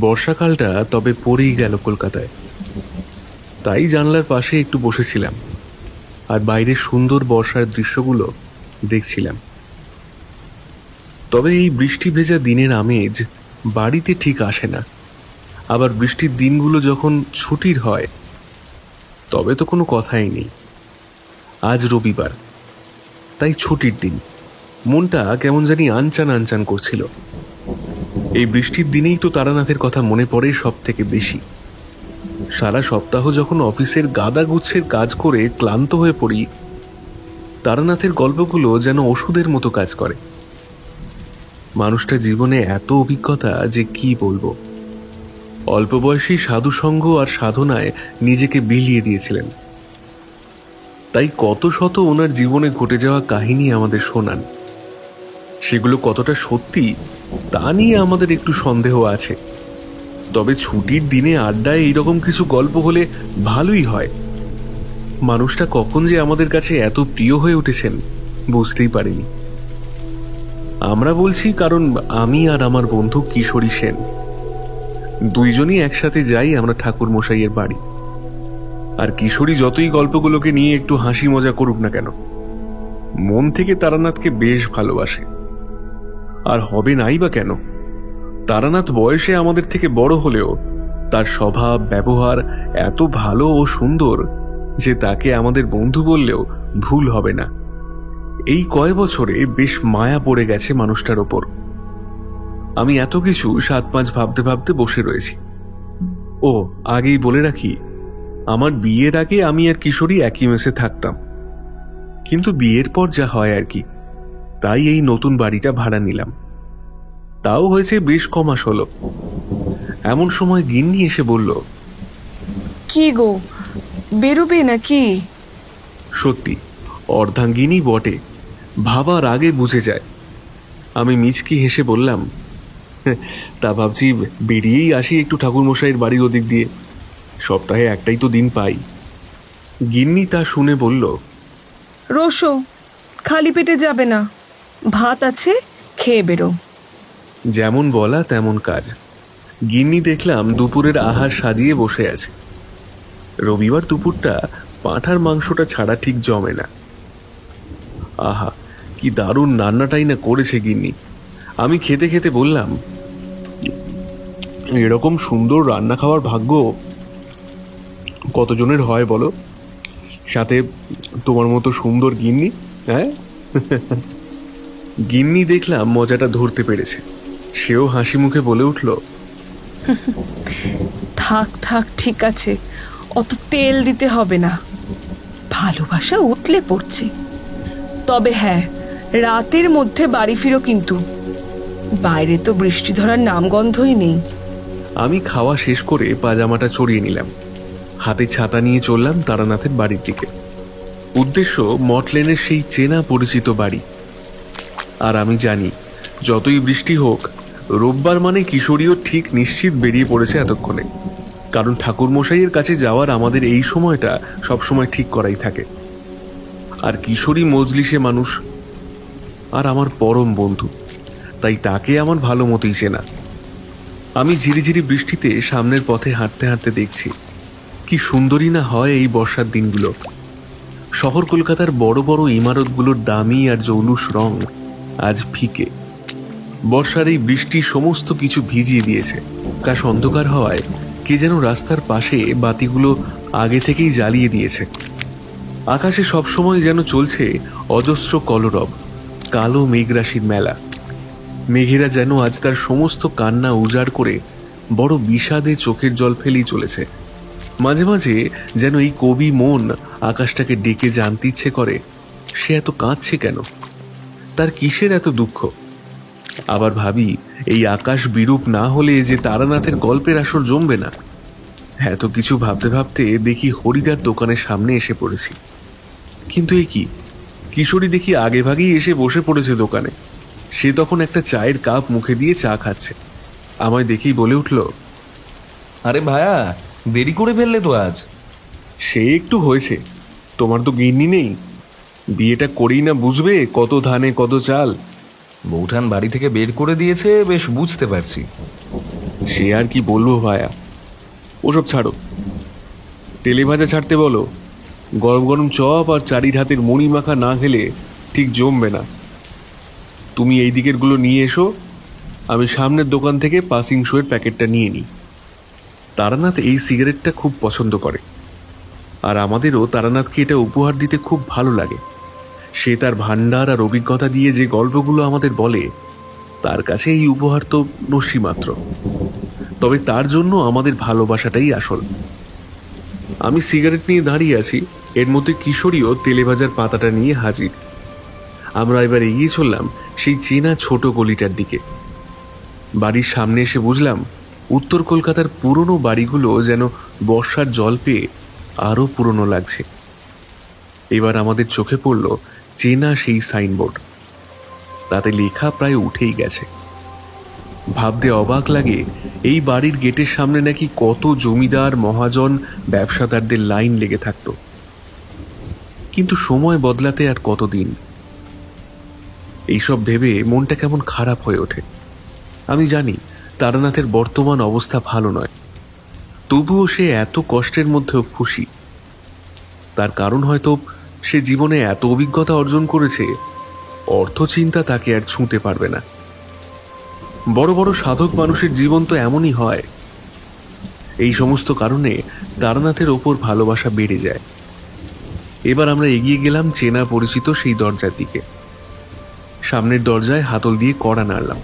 বর্ষাকালটা তবে পড়েই গেল কলকাতায়। তাই জানলার পাশে একটু বসেছিলাম আর বাইরের সুন্দর বর্ষার দৃশ্যগুলো দেখছিলাম। তবে এই বৃষ্টি ভেজা দিনের আমেজ বাড়িতে ঠিক আসে না। আবার বৃষ্টির দিনগুলো যখন ছুটির হয় তবে তো কোনো কথাই নেই। আজ রবিবার, তাই ছুটির দিন। মনটা কেমন জানি আনচান আনচান করছিল। এই বৃষ্টির দিনেই তো তারানাথের কথা মনে পড়ে সব থেকে বেশি। সারা সপ্তাহ যখন অফিসের গাদাগুচ্ছের কাজ করে ক্লান্ত হয়ে পড়ি, তারানাথের গল্পগুলো যেন ওষুধের মতো কাজ করে। মানুষটা জীবনে এত অভিজ্ঞতা যে কি বলবো। অল্প বয়সী সাধুসঙ্গ আর সাধনায় নিজেকে বিলিয়ে দিয়েছিলেন। তাই কত শত ওনার জীবনে ঘটে যাওয়া কাহিনী আমাদের শোনান। সেগুলো কতটা সত্যি তা নিয়ে আমাদের একটু সন্দেহ আছে। তবে ছুটির দিনে আড্ডায় এইরকম কিছু গল্প হলে ভালোই হয়। মানুষটা কখন যে আমাদের কাছে এত প্রিয় হয়ে উঠেছেন বুঝতেই পারিনি। আমরা বলছি কারণ আমি আর আমার বন্ধু কিশোরী সেন দুইজনই একসাথে যাই আমরা ঠাকুর মশাইয়ের বাড়ি। আর কিশোরী যতই গল্পগুলোকে নিয়ে একটু হাসি মজা করুক না কেন, মন থেকে তারানাথকে বেশ ভালোবাসে। আর হবে নাই বা কেন? তারানাথ বয়সে আমাদের থেকে বড় হলেও তার স্বভাব ব্যবহার এত ভালো ও সুন্দর যে তাকে আমাদের বন্ধু বললেও ভুল হবে না। এই কয় বছরে বেশ মায়া পড়ে গেছে মানুষটার ওপর। আমি এত কিছু 7-5 ভাবতে ভাবতে বসে রয়েছি। ও আগেই বলে রাখি, আমার বিয়ের আগে আমি আর কিশোরী একই মেসে থাকতাম, কিন্তু বিয়ের পর যা হয় আর কি, তাই এই নতুন বাড়িটা ভাড়া নিলাম। তাও হয়েছে বেশ কমাস হলো। এমন সময় গিন্নি এসে বলল, কি গো, বেরোবে নাকি? সত্যি অর্ধাঙ্গিনী বটে, ভাবার আগে বুঝে যায়। আমি মিচকি হেসে বললাম, তা ভাবছি বেরিয়েই আসি একটু ঠাকুরমশাইয়ের বাড়ির ওদিক দিয়ে, সপ্তাহে একটাই তো দিন পাই। গিন্নি তা শুনে বলল, রোসো, খালি পেটে যাবে না, ভাত আছে, খেয়ে বেরো। যেমন বলা তেমন কাজ। গিন্নি দেখলাম দুপুরের আহার সাজিয়ে বসে আছে। রবিবার দুপুরটা পাঁঠার মাংসটা ছাড়া ঠিক জমে না। আহা, কি দারুণ রান্নাটাই না করেছে গিন্নি। আমি খেতে খেতে বললাম, এরকম সুন্দর রান্না খাওয়ার ভাগ্য কতজনের হয় বলো, সাথে তোমার মতো সুন্দর গিন্নি। হ্যাঁ, গিন্নি দেখলাম মজাটা ধরতে পেরেছে। সেও হাসি মুখে বলে উঠল, থাক থাক, ঠিক আছে, অত তেল দিতে হবে না, ভালোবাসা উতলে পড়ছে। তবে হ্যাঁ, রাতের মধ্যে বাড়ি ফিরো কিন্তু, বাইরে তো বৃষ্টি ধরার নামগন্ধই নেই। আমি খাওয়া শেষ করে পাজামাটা চড়িয়ে নিলাম, হাতে ছাতা নিয়ে চললাম তারানাথের বাড়ির দিকে। উদ্দেশ্য মটলেনের সেই চেনা পরিচিত বাড়ি। আর আমি জানি যতই বৃষ্টি হোক, রোববার মানে কিশোরীও ঠিক নিশ্চিত বেরিয়ে পড়েছে এতক্ষণে। কারণ ঠাকুরমশাইয়ের কাছে যাওয়ার আমাদের এই সময়টা সবসময় ঠিক করাই থাকে। আর কিশোরী মজলিসে মানুষ আর আমার পরম বন্ধু, তাই তাকে আমার ভালো মতোই চেনা। আমি ঝিরিঝিরি বৃষ্টিতে সামনের পথে হাঁটতে হাঁটতে দেখছি কি সুন্দরী না হয় এই বর্ষার দিনগুলো। শহর কলকাতার বড় বড় ইমারতগুলোর দামি আর জৌলুস রং আজ ফিকে। বর্ষার এই বৃষ্টি সমস্ত কিছু ভিজিয়ে দিয়েছে। আকাশ অন্ধকার হওয়ায় কে যেন রাস্তার পাশে বাতিগুলো আগে থেকেই জ্বালিয়ে দিয়েছে। আকাশে সবসময় যেন চলছে অজস্র কলরব, কালো মেঘরাশির মেলা। মেঘেরা যেন আজ তার সমস্ত কান্না উজাড় করে বড় বিষাদে চোখের জল ফেলেই চলেছে। মাঝে মাঝে যেন এই কবি মন আকাশটাকে ডেকে জানতে ইচ্ছে করে সে এত কাঁদছে কেন, তার কিসের এত দুঃখ। আবার ভাবি, এই আকাশ বিরূপ না হলে যে তারানাথের গল্পের আসর জমবে না। এত কিছু ভাবতে ভাবতে দেখি হরিদার দোকানের সামনে এসে পড়েছি। কিন্তু এ কি, কিশোরী দেখি আগে ভাগেই এসে বসে পড়েছে দোকানে। সে তখন একটা চায়ের কাপ মুখে দিয়ে চা খাচ্ছে। আমায় দেখেই বলে উঠল, আরে ভায়া, দেরি করে ফেললে তো আজ। সে একটু হয়েছে, তোমার তো গিন্নি নেই, বিয়েটা করেই না বুঝবে কত ধানে কত চাল। বৌঠান বাড়ি থেকে বের করে দিয়েছে, বেশ বুঝতে পারছি। সে আর কি বলবো ভায়া, ওসব ছাড়ো। তেলে ভাজা ছাড়তে বলো, গরম গরম চপ আর চারির হাতের মুড়ি মাখা না খেলে ঠিক জমবে না। তুমি এই দিকেরগুলো নিয়ে এসো, আমি সামনের দোকান থেকে পাসিং শোয়ের প্যাকেটটা নিয়ে নিই। তারানাথ এই সিগারেটটা খুব পছন্দ করে, আর আমাদেরও তারানাথকে এটা উপহার দিতে খুব ভালো লাগে। সে তার ভান্ডার আর অভিজ্ঞতা দিয়ে যে গল্পগুলো আমাদের বলে, তার কাছে এই উপহার তো নস্যি মাত্র। তবে তার জন্য আমাদের ভালোবাসাটাই আসল। আমি সিগারেট নিয়ে দাঁড়িয়ে আছি, এর মধ্যে কিশোরীও তেলে ভাজার পাতাটা নিয়ে হাজির। আমরা এবার এগিয়ে চললাম সেই চেনা ছোট গলিটার দিকে। বাড়ির সামনে এসে বুঝলাম উত্তর কলকাতার পুরনো বাড়িগুলো যেন বর্ষার জল পেয়ে আরো পুরনো লাগছে। এবার আমাদের চোখে পড়ল চেনা সেই সাইনবোর্ড, তাতে লেখা প্রায় উঠেই গেছে। ভাবতে অবাক লাগে, এই বাড়ির গেটের সামনে নাকি কত জমিদার মহাজন ব্যবসাদারদের লাইন লেগে থাকত। কিন্তু সময় বদলাতে আর কতদিন। এইসব ভেবে মনটা কেমন খারাপ হয়ে ওঠে। আমি জানি তারানাথের বর্তমান অবস্থা ভালো নয়, তবুও সে এত কষ্টের মধ্যেও খুশি। তার কারণ হয়তো সে জীবনে এত অভিজ্ঞতা অর্জন করেছে, অর্থচিন্তা তাকে আর ছুঁতে পারবে না। বড় বড় সাধক মানুষের জীবন তো এমনই হয়। এই সমস্ত কারণে তারানাথের ওপর ভালোবাসা বেড়ে যায়। এবার আমরা এগিয়ে গেলাম চেনা পরিচিত সেই দরজার দিকে। সামনের দরজায় হাতল দিয়ে কড়া নাড়লাম।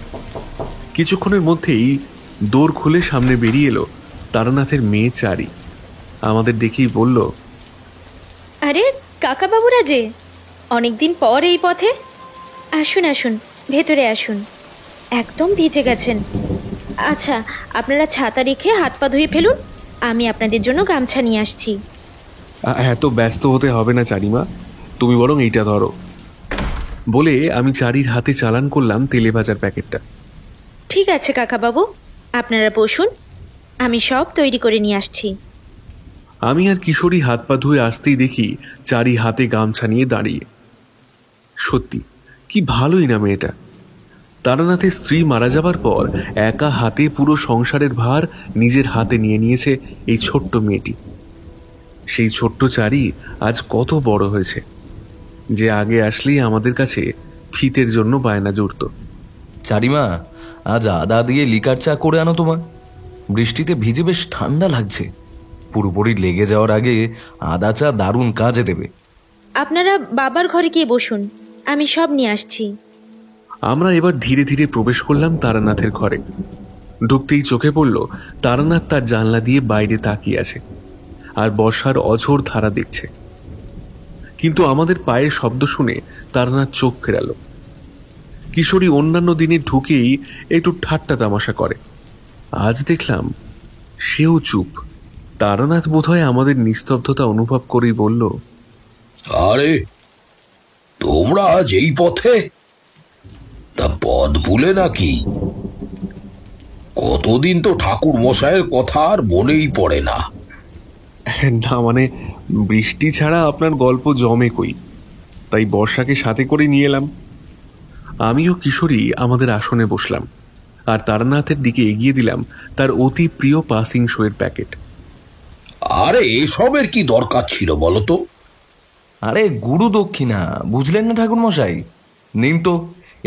কিছুক্ষণের মধ্যেই দোর খুলে সামনে বেরিয়ে এলো তারানাথের মেয়ে চারি। আমাদের দেখেই বলল, আরে কাকা বাবুরা যে, অনেকদিন পর এই পথে। আসুন আসুন, ভেতরে আসুন, একদম ভিজে গেছেন। আচ্ছা, আপনারা ছাতা রেখে হাত পা ধুয়ে ফেলুন, আমি আপনাদের জন্য গামছা নিয়ে আসছি। এত ব্যস্ত হতে হবে না চারিমা, তুমি বরং এইটা ধরো। বলে আমি চারির হাতে চালান করলাম তেলে ভাজার প্যাকেটটা। ঠিক আছে কাকা বাবু, আপনারা বসুন, আমি সব তৈরি করে নিয়ে আসছি। আমি আর কিশোরী হাত পা ধুয়ে আসতেই দেখি চারি হাতে গামছা নিয়ে দাঁড়িয়ে। সত্যি কি ভালোই না মেয়েটা। তারানাথের স্ত্রী মারা যাবার পর একা হাতে পুরো সংসারের ভার নিজের হাতে নিয়ে নিয়েছে এই ছোট্ট মেয়েটি। সেই ছোট্ট চারি আজ কত বড় হয়েছে, যে আগে আসলেই আমাদের কাছে ফিতের জন্য বায়না জুড়ত। চারিমা, আজ আদা দিয়ে লিকার চা করে আনো তোমার। বৃষ্টিতে ভিজে বেশ ঠান্ডা লাগছে, পুরোপুরি লেগে যাওয়ার আগে আদা চা দারুণ কাজে দেবে। আপনারা বাবার ঘরে গিয়ে বসুন, আমি সব নিয়ে আসছি। আমরা এবার ধীরে ধীরে প্রবেশ করলাম তারানাথের ঘরে। ঢুকতেই চোখে পড়ল তারানাথ তার জানলা দিয়ে বাইরে তাকিয়ে আছে আর বর্ষার অঝোর ধারা দেখছে। কিন্তু আমাদের পায়ের শব্দ শুনে তারানাথ চোখ ফেরালো। কিশোরী অন্যান্য দিনে ঢুকেই একটু ঠাট্টা তামাশা করে, আজ দেখলাম সেও চুপ। তারানাথ বোধহয় আমাদের নিস্তব্ধতা অনুভব করেই বলল, আরে তোমরা আজ এই পথে? তা পথ ভুলে নাকি? কতদিন তো ঠাকুর মশাইয়ের কথা আর মনেই পড়ে না। না মানে বৃষ্টি ছাড়া আপনার গল্প জমে কই, তাই বর্ষাকে সাথে করে নিয়ে এলাম। আমিও কিশোরী আমাদের আসনে বসলাম আর তারানাথের দিকে এগিয়ে দিলাম তার অতি প্রিয় পাসিং শোয়ের প্যাকেট। আরে এসবের কি দরকার ছিল বলো তো? আরে গুরু দক্ষিণা, বুঝলেন না ঠাকুর মশাই? নিন তো,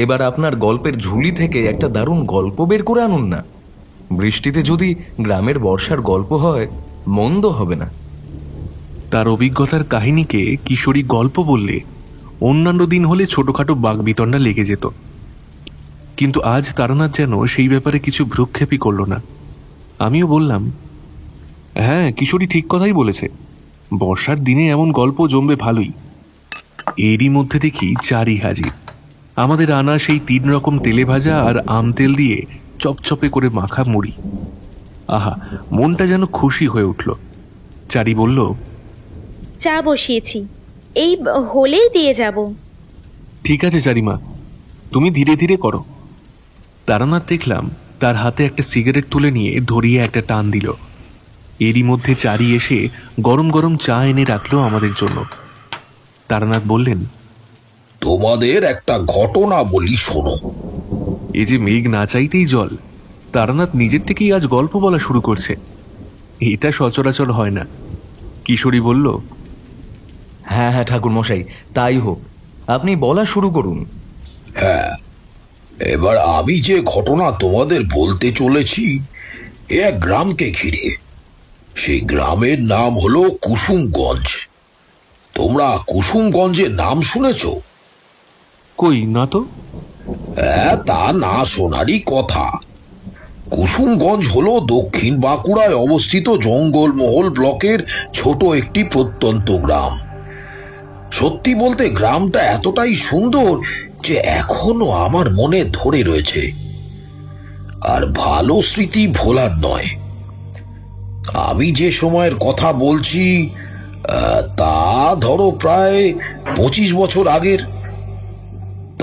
এবার আপনার গল্পের ঝুলি থেকে একটা দারুণ গল্প বের করে আনুন না। বৃষ্টিতে যদি গ্রামের বর্ষার গল্প হয়, মন্দ হবে না। তার অভিজ্ঞতার কাহিনীকে কিশোরী গল্প বললে অন্যান্য দিন হলে ছোটখাটো বাগবিতণ্ডা লেগে যেত, কিন্তু আজ তারানাথ যেন সেই ব্যাপারে কিছু ভ্রুক্ষেপই করল না। আমিও বললাম, হ্যাঁ কিশোরী ঠিক কথাই বলেছে, বর্ষার দিনে এমন গল্প জমবে ভালোই। এরই মধ্যে দেখি চারি হাজির। আমাদের আনা সেই 3 রকম তেলে ভাজা আর আম তেল দিয়ে চপচপে করে মাখা মুড়ি। আহা, মনটা যেন খুশি হয়ে উঠল। চারি বলল, চা বসিয়েছি, এই হলেই দিয়ে যাব। ঠিক আছে চারিমা, তুমি ধীরে ধীরে করো। তারানাথ দেখলাম তার হাতে একটা সিগারেট তুলে নিয়ে ধরিয়ে একটা টান দিল। এরই মধ্যে চারি এসে গরম গরম চা এনে রাখলো আমাদের জন্য। তারানাথ বললেন, তোমাদের একটা ঘটনা বলি, শোনো। এ যে মেঘ না চাইতেই জল, তারানাথ নিজের থেকেই আজ গল্প বলা শুরু করছে, এটা সচরাচর হয় না। কিশোরী বলল, হ্যাঁ হ্যাঁ ঠাকুর মশাই, তাই হোক, আপনি বলা শুরু করুন। হ্যাঁ, এবার আমি যে ঘটনা তোমাদের বলতে চলেছি এ এক গ্রামকে ঘিরে। সেই গ্রামের নাম হলো কুসুমগঞ্জ। তোমরা কুসুমগঞ্জের নাম শুনেছ? কই না তো। হ্যাঁ, তা না শোনারই কথা। কুসুমগঞ্জ হলো দক্ষিণ বাঁকুড়ায় অবস্থিত জঙ্গলমহল ব্লকের ছোট একটি প্রত্যন্ত গ্রাম। সত্যি বলতে গ্রামটা এতটাই সুন্দর যে এখনো আমার মনে ধরে রয়েছে, আর ভালো স্মৃতি ভোলার নয়। আমি যে সময়ের কথা বলছি তা ধরো প্রায় 25 বছর আগের।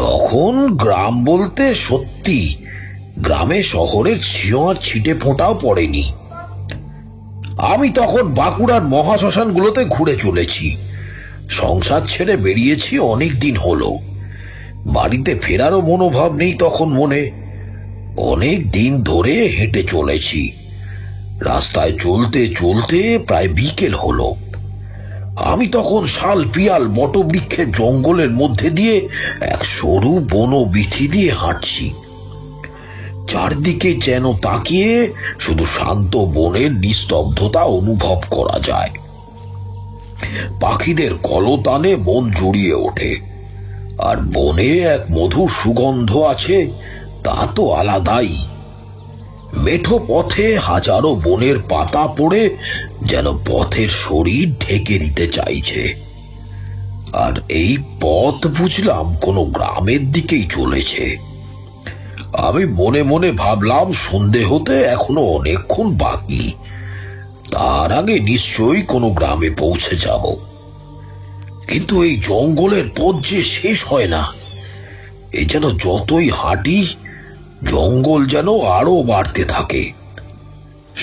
তখন গ্রাম বলতে সত্যি গ্রামে শহরের ছিঁড় ছিটে ফোঁটাও পড়েনি। আমি তখন বাঁকুড়ার মহাশ্মশানগুলোতে ঘুরে চলেছি। সংসার ছেড়ে বেরিয়েছি অনেক দিন হলো। বাড়িতে ফেরারও মনোভাব নেই তখন মনে। অনেক দিন ধরে হেঁটে চলেছি। রাস্তায় চলতে চলতে প্রায় বিকেল হলো। আমি তখন শাল পিয়াল বটবৃক্ষের জঙ্গলের মধ্যে দিয়ে এক সরু বনবীথি দিয়ে হাঁটছি। চারদিকে যেন তাকিয়ে শুধু শান্ত বনের নিস্তব্ধতা অনুভব করা যায়। পাখিদের কলতানে মন জুড়িয়ে ওঠে, আর বনে এক মধুর সুগন্ধ আছে, তা তো আলাদাই। মেঠো পথে হাজারো বনের পাতা পড়ে যেন পথের শরীর ঢেকে দিতে চাইছে। আর এই পথ বুঝলাম কোনো গ্রামের দিকেই চলেছে। আমি মনে মনে ভাবলাম সন্ধে হতে এখনো অনেকক্ষণ বাকি, তার আগে নিশ্চয়ই কোনো গ্রামে পৌঁছে যাব। কিন্তু এই জঙ্গলের পথ যে শেষ হয় না। এই যেন যতই হাঁটি জঙ্গল যেন আরো বাড়তে থাকে।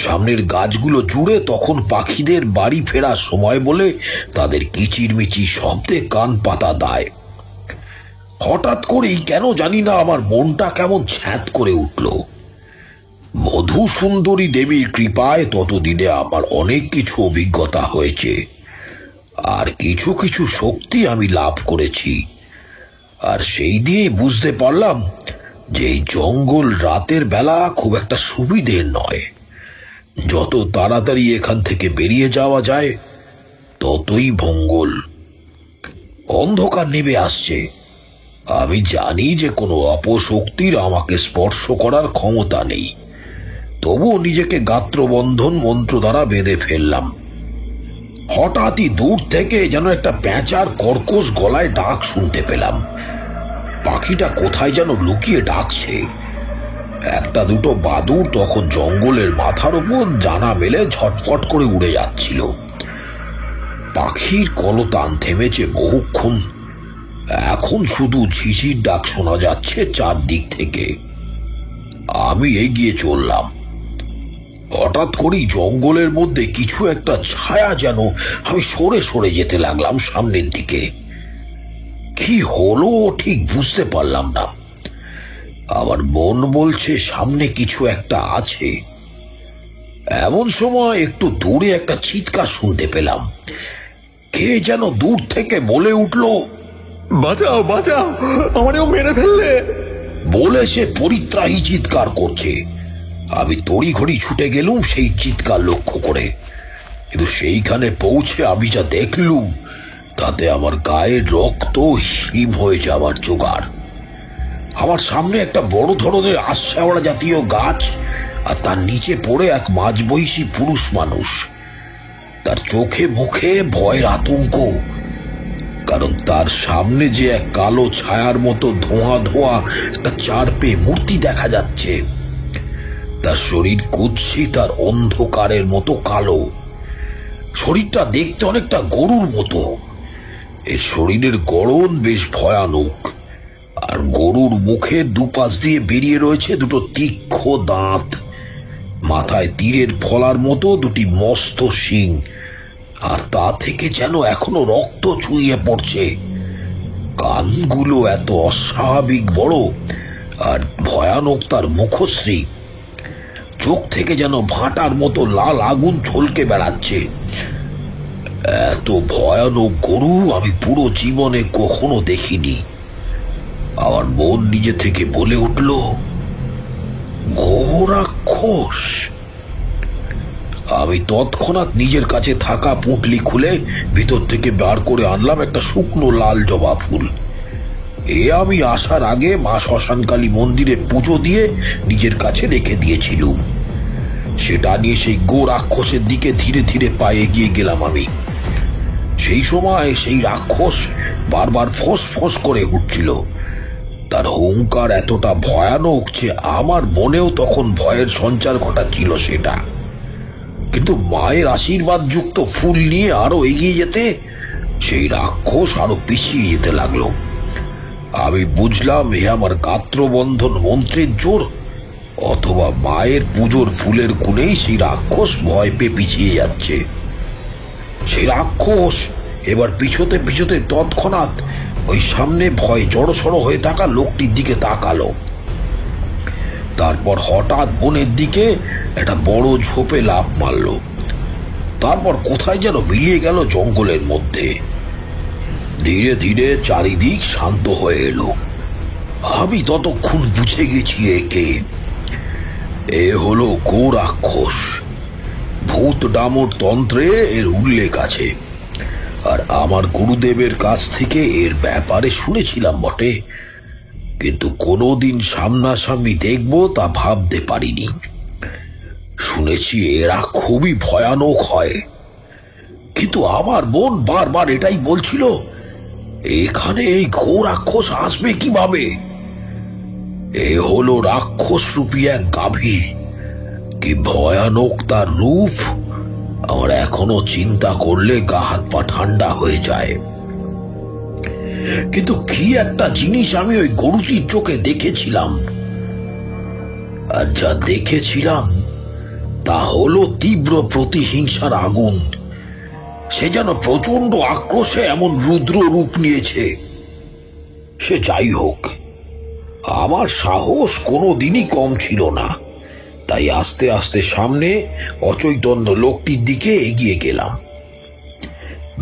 সামনের গাছগুলো জুড়ে তখন পাখিদের বাড়ি ফেরার সময় বলে তাদের কিচিরমিচির শব্দে কান পাতা দায়। হঠাৎ করেই কেন জানি না আমার মনটা কেমন ছ্যাঁত করে উঠল। মধু সুন্দরী দেবীর কৃপায় ততদিনে আমার অনেক কিছু অভিজ্ঞতা হয়েছে, আর কিছু কিছু শক্তি আমি লাভ করেছি। আর সেই দিয়েই বুঝতে পারলাম যে এই জঙ্গল রাতের বেলা খুব একটা সুবিধের নয়। যত তাড়াতাড়ি এখান থেকে বেরিয়ে যাওয়া যায় ততই মঙ্গল। অন্ধকার নেমে আসছে। আমি জানি যে কোনো অপশক্তির আমাকে স্পর্শ করার ক্ষমতা নেই, তবুও নিজেকে গাত্রবন্ধন মন্ত্র দ্বারা বেঁধে ফেললাম। হঠাৎই দূর থেকে যেন একটা প্যাঁচার কর্কশ গলায় ডাক শুনতে পেলাম। পাখিটা কোথায় যেন লুকিয়ে ডাকছে। একটা দুটো বাদুড় তখন জঙ্গলের মাথার উপর জানা মেলে ঝটফট করে উড়ে যাচ্ছিল। পাখির কলতান থেমেছে বহুক্ষণ। এখন শুধু ঝিঝির ডাক শোনা যাচ্ছে চারদিক থেকে। আমি এগিয়ে চললাম। হঠাৎ করেই জঙ্গলের মধ্যে কিছু একটা ছায়া যেন আমি সরে সরে যেতে লাগলাম সামনের দিকে। কি হলো ঠিক বুঝতে পারলাম না। আমার মন বলছে সামনে কিছু একটা আছে। এমন সময় একটু দূরে একটা চিৎকার শুনতে পেলাম। কে যেন দূর থেকে বলে উঠল, বাঁচাও বাঁচাও, আমারও মেরে ফেললে বলে সে পরিত্রাহী চিৎকার করছে। আমি তড়িঘড়ি ছুটে গেলুম সেই চিৎকার লক্ষ্য করে, কিন্তু সেইখানে পৌঁছে আমি যা দেখলুম তাতে আমার গায়ের রক্ত হিম হয়ে যাওয়ার জোগাড়। আমার সামনে একটা বড় ধরনের আশ্বাওড়া জাতীয় গাছ, আর তার নিচে পড়ে এক মাঝবয়সী পুরুষ মানুষ। তার চোখে মুখে ভয়ের আতঙ্ক, কারণ তার সামনে যে এক কালো ছায়ার মতো ধোঁয়া ধোঁয়া একটা চারপে মূর্তি দেখা যাচ্ছে। তার শরীর কুৎসিত আর অন্ধকারের মতো কালো। শরীরটা দেখতে অনেকটা গরুর মতো। এর শরীরের গড়ন বেশ ভয়ানক, আর গরুর মুখের দুপাশ দিয়ে বেরিয়ে রয়েছে দুটো তীক্ষ্ণ দাঁত। মাথায় তীরের ফলার মতো দুটি মস্ত শিং, আর তা থেকে যেন এখনো রক্ত চুইয়ে পড়ছে। কানগুলো এত অস্বাভাবিক বড়, আর ভয়ানক তার মুখশ্রী। চোখ থেকে যেন ভাটার মতো লাল আগুন ছলকে বেড়াচ্ছে। এত ভয়ানক গরু আমি পুরো জীবনে কখনো দেখিনি। আমার মন নিজে থেকে বলে উঠল, গোরাক্ষস। আমি তৎক্ষণাৎ নিজের কাছে থাকা পুঁটলি খুলে ভিতর থেকে বার করে আনলাম একটা শুকনো লাল জবা ফুল। এ আমি আসার আগে মা শ্মশানকালী মন্দিরে পুজো দিয়ে নিজের কাছে রেখে দিয়েছিলুম। সেটা নিয়ে সেই গোরাক্ষসের দিকে ধীরে ধীরে পায়ে এগিয়ে গেলাম আমি। সেই সময় সেই রাক্ষস বারবার ফোঁস ফোঁস করে উঠছিল। তার হুঙ্কার এতটা ভয়ানক যে আমার মনেও তখন ভয়ের সঞ্চার ঘটাচ্ছিল সেটা। কিন্তু মায়ের আশীর্বাদ যুক্ত ফুল নিয়ে আরো এগিয়ে যেতে সেই রাক্ষস আরো পিছিয়ে যেতে লাগলো। আমি বুঝলাম এ আমার গাত্রবন্ধন মন্ত্রের জোর, অথবা মায়ের পুজোর ফুলের গুণেই সেই রাক্ষস ভয় পেয়ে পিছিয়ে যাচ্ছে। সেই রাক্ষস এবার পিছোতে পিছোতে তৎক্ষণাৎ ওই সামনে ভয় জড়সড় হয়ে থাকা লোকটির দিকে তাকালো। তারপর হঠাৎ বনের দিকে একটা বড় ঝোপে লাফ মারল। তারপর কোথায় যেন মিলিয়ে গেল জঙ্গলের মধ্যে। ধীরে ধীরে চারিদিক শান্ত হয়ে এলো। আমি ততক্ষণ বুঝে গেছি একে। এ হলো গোরাক্ষস। ভূত ডামর তন্ত্রে এর উল্লেখ আছে, আর আমার গুরুদেবের কাছ থেকে এর ব্যাপারে শুনেছিলাম বটে, কিন্তু কোনোদিন সামনাসামনি দেখব তা ভাবতে পারিনি। শুনেছি এরা খুবই ভয়ানক হয়, কিন্তু আমার বোন বারবার এটাই বলছিল, এখানে এই গোরাক্ষস আসবে কিভাবে? এ হলো রাক্ষস রূপী এক গাভী। কি ভয়ানক তার রূপ! আমার এখনো চিন্তা করলে গা হাত পা ঠান্ডা হয়ে যায়। কিন্তু কি একটা জিনিস আমি ওই গরুটির চোখে দেখেছিলাম, আর যা দেখেছিলাম তা হলো তীব্র প্রতিহিংসার আগুন। সে যেন প্রচন্ড আক্রোশে এমন রুদ্র রূপ নিয়েছে। সে যাই হোক, আমার সাহস কোনোদিনই কম ছিল না, তাই আস্তে আস্তে সামনে অচৈতন্য লোকটির দিকে এগিয়ে গেলাম।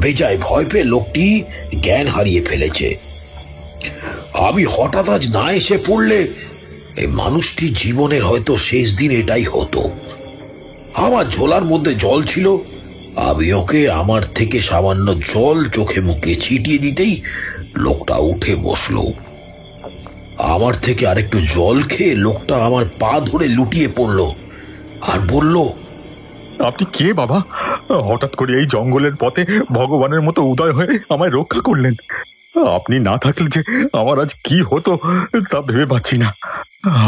বেজায় ভয় পেয়ে লোকটি জ্ঞান হারিয়ে ফেলেছে। আমি হঠাৎ আজ না এসে পড়লে এই মানুষটির জীবনের হয়তো শেষ দিন এটাই হতো। আমার ঝোলার মধ্যে জল ছিল, আমি ওকে আমার থেকে সামান্য জল চোখে মুখে ছিটিয়ে দিতেই লোকটা উঠে বসলো। আমার থেকে আরেকটু জল খেয়ে লোকটা আমার পা ধরে লুটিয়ে পড়ল আর বলল, আপনি কে বাবা? হঠাৎ করে এই জঙ্গলের পথে ভগবানের মতো উদয় হয়ে আমায় রক্ষা করলেন। আপনি না থাকলে যে আমার আজ কি হতো তা ভেবে পাচ্ছি না।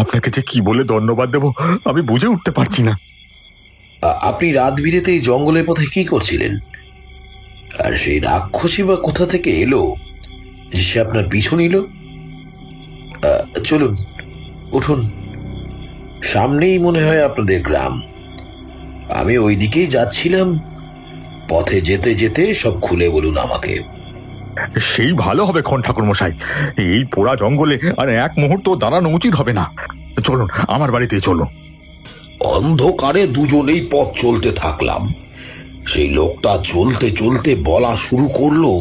আপনাকে যে কি বলে ধন্যবাদ দেব আমি বুঝে উঠতে পারছি না। আপনি রাত বিরেতে এই জঙ্গলের পথে কি করছিলেন? আর সেই রাক্ষসী বা কোথা থেকে এলো যে সে আপনার পিছু নিল? চলুন, উঠুন, সামনেই মনে হয় আপনাদের গ্রাম। আমি ওই দিকেই যাচ্ছিলাম। পথে যেতে যেতে সব খুলে বলুন আমাকে। সেই ভালো হবে খন ঠাকুর মশাই, এই পোড়া জঙ্গলে আর এক মুহূর্ত দাঁড়ানো উচিত হবে না। চলুন, আমার বাড়িতে চলুন। অন্ধকারে দুজনেই পথ চলতে থাকলাম। সেই লোকটা চলতে চলতে বলা শুরু করলো,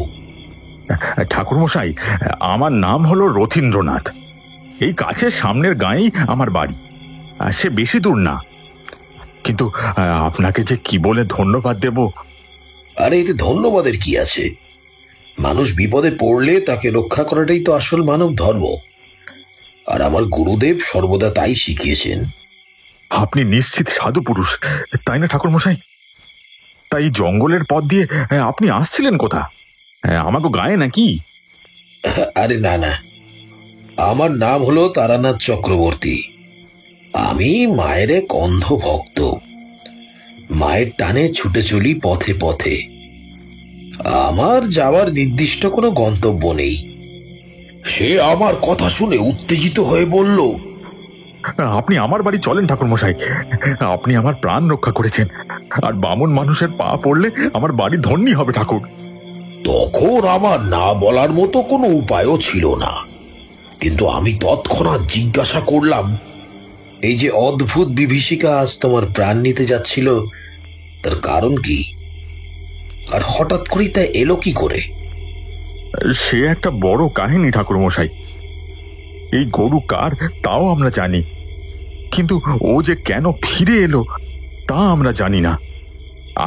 ঠাকুর মশাই, আমার নাম হলো রথীন্দ্রনাথ। এই কাছের সামনের গাঁয়েই আমার বাড়ি। সে বেশি দূর না, কিন্তু আপনাকে যে কি বলে ধন্যবাদ দেব। আরে এতে ধন্যবাদের কি আছে? মানুষ বিপদে পড়লে তাকে রক্ষা করাটাই তো আসল মানব ধর্ম, আর আমার গুরুদেব সর্বদা তাই শিখিয়েছেন। আপনি নিশ্চিত সাধু পুরুষ, তাই না ঠাকুর মশাই? তাই জঙ্গলের পথ দিয়ে আপনি আসছিলেন কোথা? আমাকে গায়ে নাকি? আরে না না, আমার নাম হলো তারানাথ চক্রবর্তী। আমি মায়ের এক অন্ধ ভক্ত। মায়ের টানে ছুটে চলি পথে পথে। আমার যাওয়ার নির্দিষ্ট কোনো গন্তব্য নেই। সে আমার কথা শুনে উত্তেজিত হয়ে বলল, আপনি আমার বাড়ি চলেন ঠাকুর মশাই। আপনি আমার প্রাণ রক্ষা করেছেন, আর বামুন মানুষের পা পড়লে আমার বাড়ি ধন্যী হবে ঠাকুর। তখন আমার না বলার মতো কোনো উপায়ও ছিল না, কিন্তু আমি তৎক্ষণাৎ জিজ্ঞাসা করলাম, এই যে অদ্ভুত বিভীষিকা আজ তোমার প্রাণ নিতে যাচ্ছিল, তার কারণ কি? আর হঠাৎ করেই তা এলো কি করে? সে একটা বড় কাহিনী ঠাকুরমশাই। এই গরু কার তাও আমরা জানি, কিন্তু ও যে কেন ফিরে এলো তা আমরা জানি না।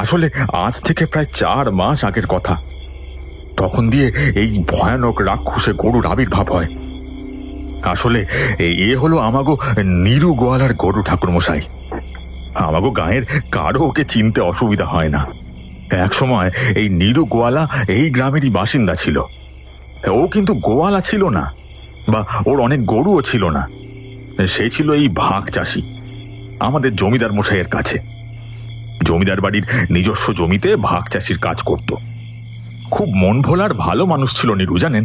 আসলে আজ থেকে প্রায় 4 মাস আগের কথা। তখন দিয়ে এই ভয়ানক রাক্ষসে গরুর আবির্ভাব হয়। আসলে এ হলো আমাগো নিরু গোয়ালার গরু ঠাকুরমশাই। আমাগো গাঁয়ের কারো ওকে চিনতে অসুবিধা হয় না। এক সময় এই নিরু গোয়ালা এই গ্রামেরই বাসিন্দা ছিল। ও কিন্তু গোয়ালা ছিল না, বা ওর অনেক গরুও ছিল না। সে ছিল এই ভাগ চাষি, আমাদের জমিদার মশাইয়ের কাছে। জমিদার বাড়ির নিজস্ব জমিতে ভাগ চাষির কাজ করত। খুব মন ভোলার ভালো মানুষ ছিল নিরু, জানেন।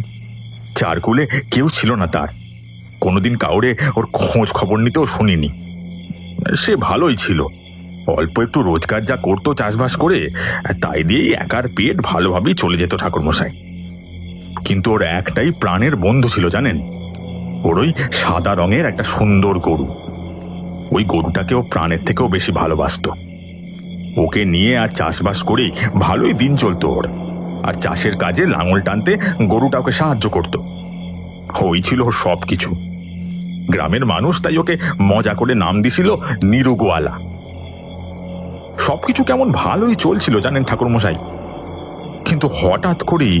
চারকুলে কেউ ছিল না তার। কোনোদিন কাউরে ওর খোঁজ খবর নিতেও শুনিনি। সে ভালোই ছিল। অল্প একটু রোজগার যা করতো চাষবাস করে, তাই দিয়েই একার পেট ভালোভাবেই চলে যেত ঠাকুরমশাই। কিন্তু ওর একটাই প্রাণের বন্ধু ছিল, জানেন। ওর ওই সাদা রঙের একটা সুন্দর গরু। ওই গরুটাকে ও প্রাণের থেকেও বেশি ভালোবাসতো। ওকে নিয়ে আর চাষবাস করেই ভালোই দিন চলতো ওর। আর চাষের কাজে লাঙল টানতে গরুটা ওকে সাহায্য করত। ওই ছিল ওর সব কিছু। গ্রামের মানুষ তাই ওকে মজা করে নাম দিছিল নিরু গোয়ালা। সবকিছু কেমন ভালোই চলছিল, জানেন ঠাকুরমশাই। কিন্তু হঠাৎ করেই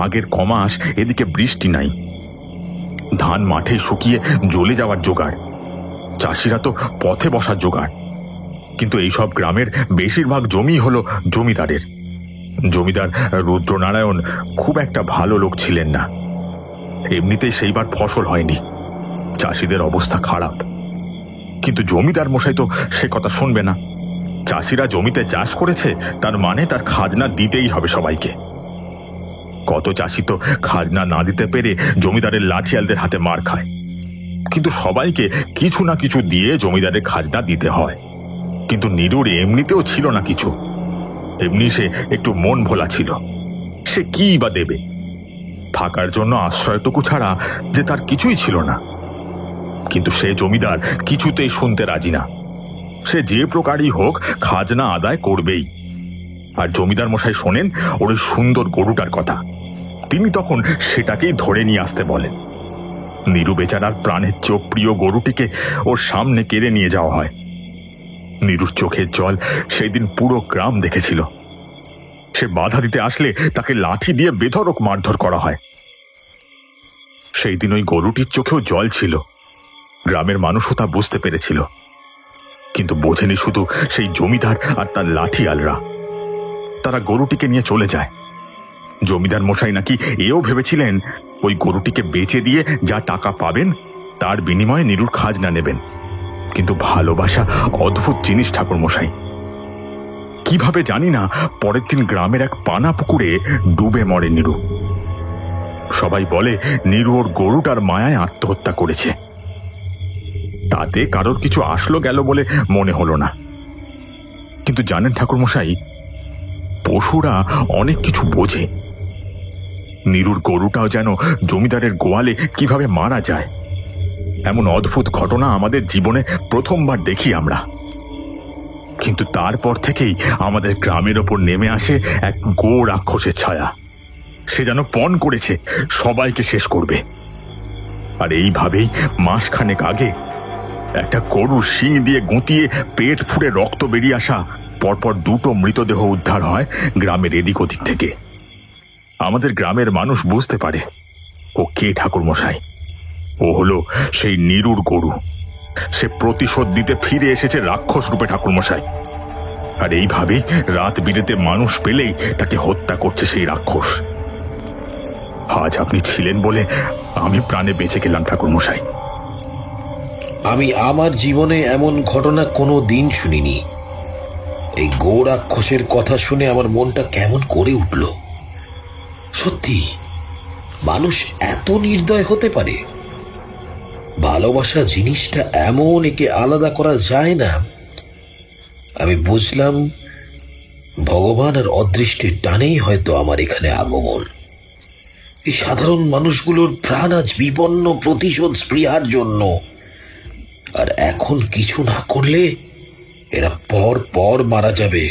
আগের কমাস এদিকে বৃষ্টি নাই। ধান মাঠে শুকিয়ে জ্বলে যাওয়ার জোগাড়, চাষিরা তো পথে বসার জোগাড়। কিন্তু এইসব গ্রামের বেশিরভাগ জমি হলো জমিদারের। জমিদার রুদ্রনারায়ণ খুব একটা ভালো লোক ছিলেন না। এমনিতেই সেইবার ফসল হয়নি, চাষিদের অবস্থা খারাপ। কিন্তু জমিদার মশাই তো সে কথা শুনবে না। চাষিরা জমিতে চাষ করেছে, তার মানে তার খাজনা দিতেই হবে সবাইকে। কত চাষি তো খাজনা না দিতে পেরে জমিদারের লাঠিয়ালদের হাতে মার খায়। কিন্তু সবাইকে কিছু না কিছু দিয়ে জমিদারের খাজনা দিতে হয়। কিন্তু নিরুর এমনিতেও ছিল না কিছু। এমনি সে একটু মন ভোলা ছিল। সে কি বা দেবে? থাকার জন্য আশ্রয়টুকু ছাড়া যে তার কিছুই ছিল না। কিন্তু সে জমিদার কিছুতেই শুনতে রাজি না। সে যে প্রকারই হোক খাজনা আদায় করবেই। আর জমিদার মশাই শোনেন ওর সুন্দর গরুটার কথা। তিনি তখন সেটাকেই ধরে নিয়ে আসতে বলেন। নিরু বেচারার প্রাণের চোখ প্রিয় গরুটিকে ওর সামনে কেড়ে নিয়ে যাওয়া হয়। নিরুর চোখের জল সেই দিন পুরো গ্রাম দেখেছিল। সে বাধা দিতে আসলে তাকে লাঠি দিয়ে বেধড়ক মারধর করা হয়। সেই দিন ওই গরুটির চোখেও জল ছিল। গ্রামের মানুষও তা বুঝতে পেরেছিল, কিন্তু বোঝেনি শুধু সেই জমিদার আর তার লাঠিয়ালরা। তারা গরুটিকে নিয়ে চলে যায়। জমিদার মশাই নাকি এও ভেবেছিলেন ওই গরুটিকে বেচে দিয়ে যা টাকা পাবেন তার বিনিময়ে নিরুর খাজনা নেবেন। কিন্তু ভালোবাসা অদ্ভুত জিনিস ঠাকুরমশাই। কিভাবে জানি না পরের দিন গ্রামের এক পানা পুকুরে ডুবে মরে নিরু। সবাই বলে নিরু ওর গরুটার মায়ায় আত্মহত্যা করেছে। তাতে কারোর কিছু আসলো গেল বলে মনে হলো না। কিন্তু জানেন ঠাকুরমশাই, পশুরা অনেক কিছু বোঝে। নিরুর গরুটাও যেন জমিদারের গোয়ালে কিভাবে মারা যায়, এমন অদ্ভুত ঘটনা আমাদের জীবনে প্রথমবার দেখি আমরা। কিন্তু তারপর থেকেই আমাদের গ্রামের ওপর নেমে আসে এক গো রাক্ষসের ছায়া। সে যেন পণ করেছে সবাইকে শেষ করবে। আর এইভাবেই মাসখানেক আগে একটা গরুর শিং দিয়ে গুঁতিয়ে পেট ফুঁড়ে রক্ত বেরিয়ে আসা পরপর 2টো মৃতদেহ উদ্ধার হয় গ্রামের এদিক ওদিক থেকে। আমাদের গ্রামের মানুষ বুঝতে পারে ও কে ঠাকুরমশাই। ও হলো সেই নিরুর গরু। সে প্রতিশোধ দিতে ফিরে এসেছে রাক্ষস রূপে ঠাকুরমশাই। আর এইভাবেই রাত বিরেতে মানুষ পেলেই তাকে হত্যা করছে সেই রাক্ষস। আজ আপনি ছিলেন বলে আমি প্রাণে বেঁচে গেলাম ঠাকুরমশাই। আমি আমার জীবনে এমন ঘটনা কোনো দিন শুনিনি। এই গো রাক্ষসের কথা শুনে আমার মনটা কেমন করে উঠল। সত্যি মানুষ এত নির্দয় হতে পারে? ভালোবাসা জিনিসটা এমন, একে আলাদা করা যায় না। আমি বুঝলাম ভগবান আর অদৃষ্টির টানেই হয়তো আমার এখানে আগমন। এই সাধারণ মানুষগুলোর প্রাণ আজ বিপন্ন প্রতিশোধ স্পৃহার জন্য। আর এখন কিছু না করলে এরা পর পর মারা যাবে।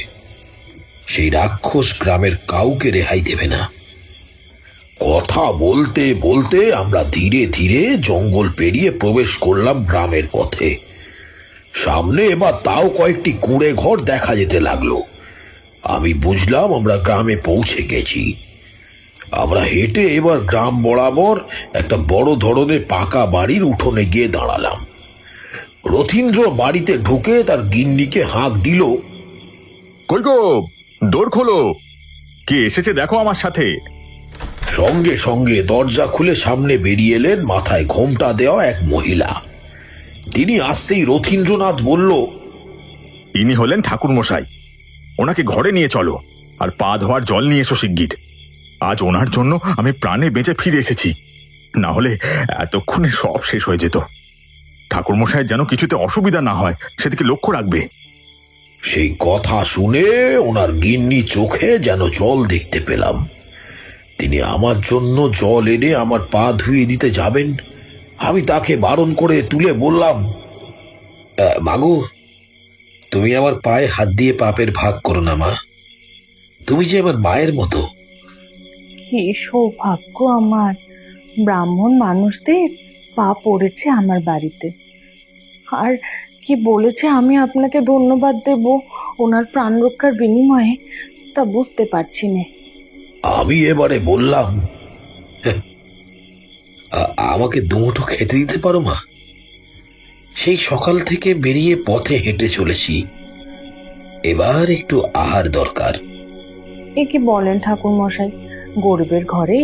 সেই রাক্ষস গ্রামের কাউকে রেহাই দেবে না। কথা বলতে বলতে আমরা ধীরে ধীরে জঙ্গল পেরিয়ে প্রবেশ করলাম গ্রামের পথে। সামনে এবার তাও কয়েকটি কুঁড়ে ঘর দেখা যেতে লাগলো। আমি বুঝলাম আমরা গ্রামে পৌঁছে গেছি। আমরা হেঁটে এবার গ্রাম বরাবর একটা বড় ধরনের পাকা বাড়ির উঠোনে গিয়ে দাঁড়ালাম। রথীন্দ্র বাড়িতে ঢুকে তার গিন্নিকে হাঁক দিল, কই গো, দোর খোলো, কে এসেছে দেখো আমার সাথে। সঙ্গে সঙ্গে দরজা খুলে সামনে বেরিয়ে এলেন মাথায় ঘোমটা দেওয়া এক মহিলা। তিনি আসতেই রথীন্দ্রনাথ বলল, ইনি হলেন ঠাকুর মশাই, ওনাকে ঘরে নিয়ে চলো, আর পা ধোয়ার জল নিয়ে এসো শিগগির। আজ ওনার জন্য আমি প্রাণে বেঁচে ফিরে এসেছি, না হলে এতক্ষণে সব শেষ হয়ে যেত। ঠাকুর মশাইয়ের যেন কিছুতে অসুবিধা না হয় সেদিকে লক্ষ্য রাখবে। সেই কথা শুনে ওনার গিন্নি চোখে যেন জল দেখতে পেলাম। তিনি আমার জন্য জল এনে আমার পা ধুয়ে দিতে যাবেন। আমি তাকে বারণ করে তুলে বললাম, মাগো, তুমি আমার পায়ে হাত দিয়ে পাপের ভাগ করো না মা। তুমি যে আমার মায়ের মতো। কি সৌভাগ্য আমার, ব্রাহ্মণ মানুষদের পা পড়েছে আমার বাড়িতে। আর কি বলেছে আমি আপনাকে ধন্যবাদ দেব ওনার প্রাণ রক্ষার বিনিময়ে, তা বুঝতে পারছি না। আমি এবারে বললাম, আমাকে দুমুঠো খেতে দিতে পারো মা? সেই সকাল থেকে বেরিয়ে পথে হেঁটে চলেছি, এবার একটু আহার দরকার। এ কি বলেন ঠাকুর মশাই, গরিবের ঘরে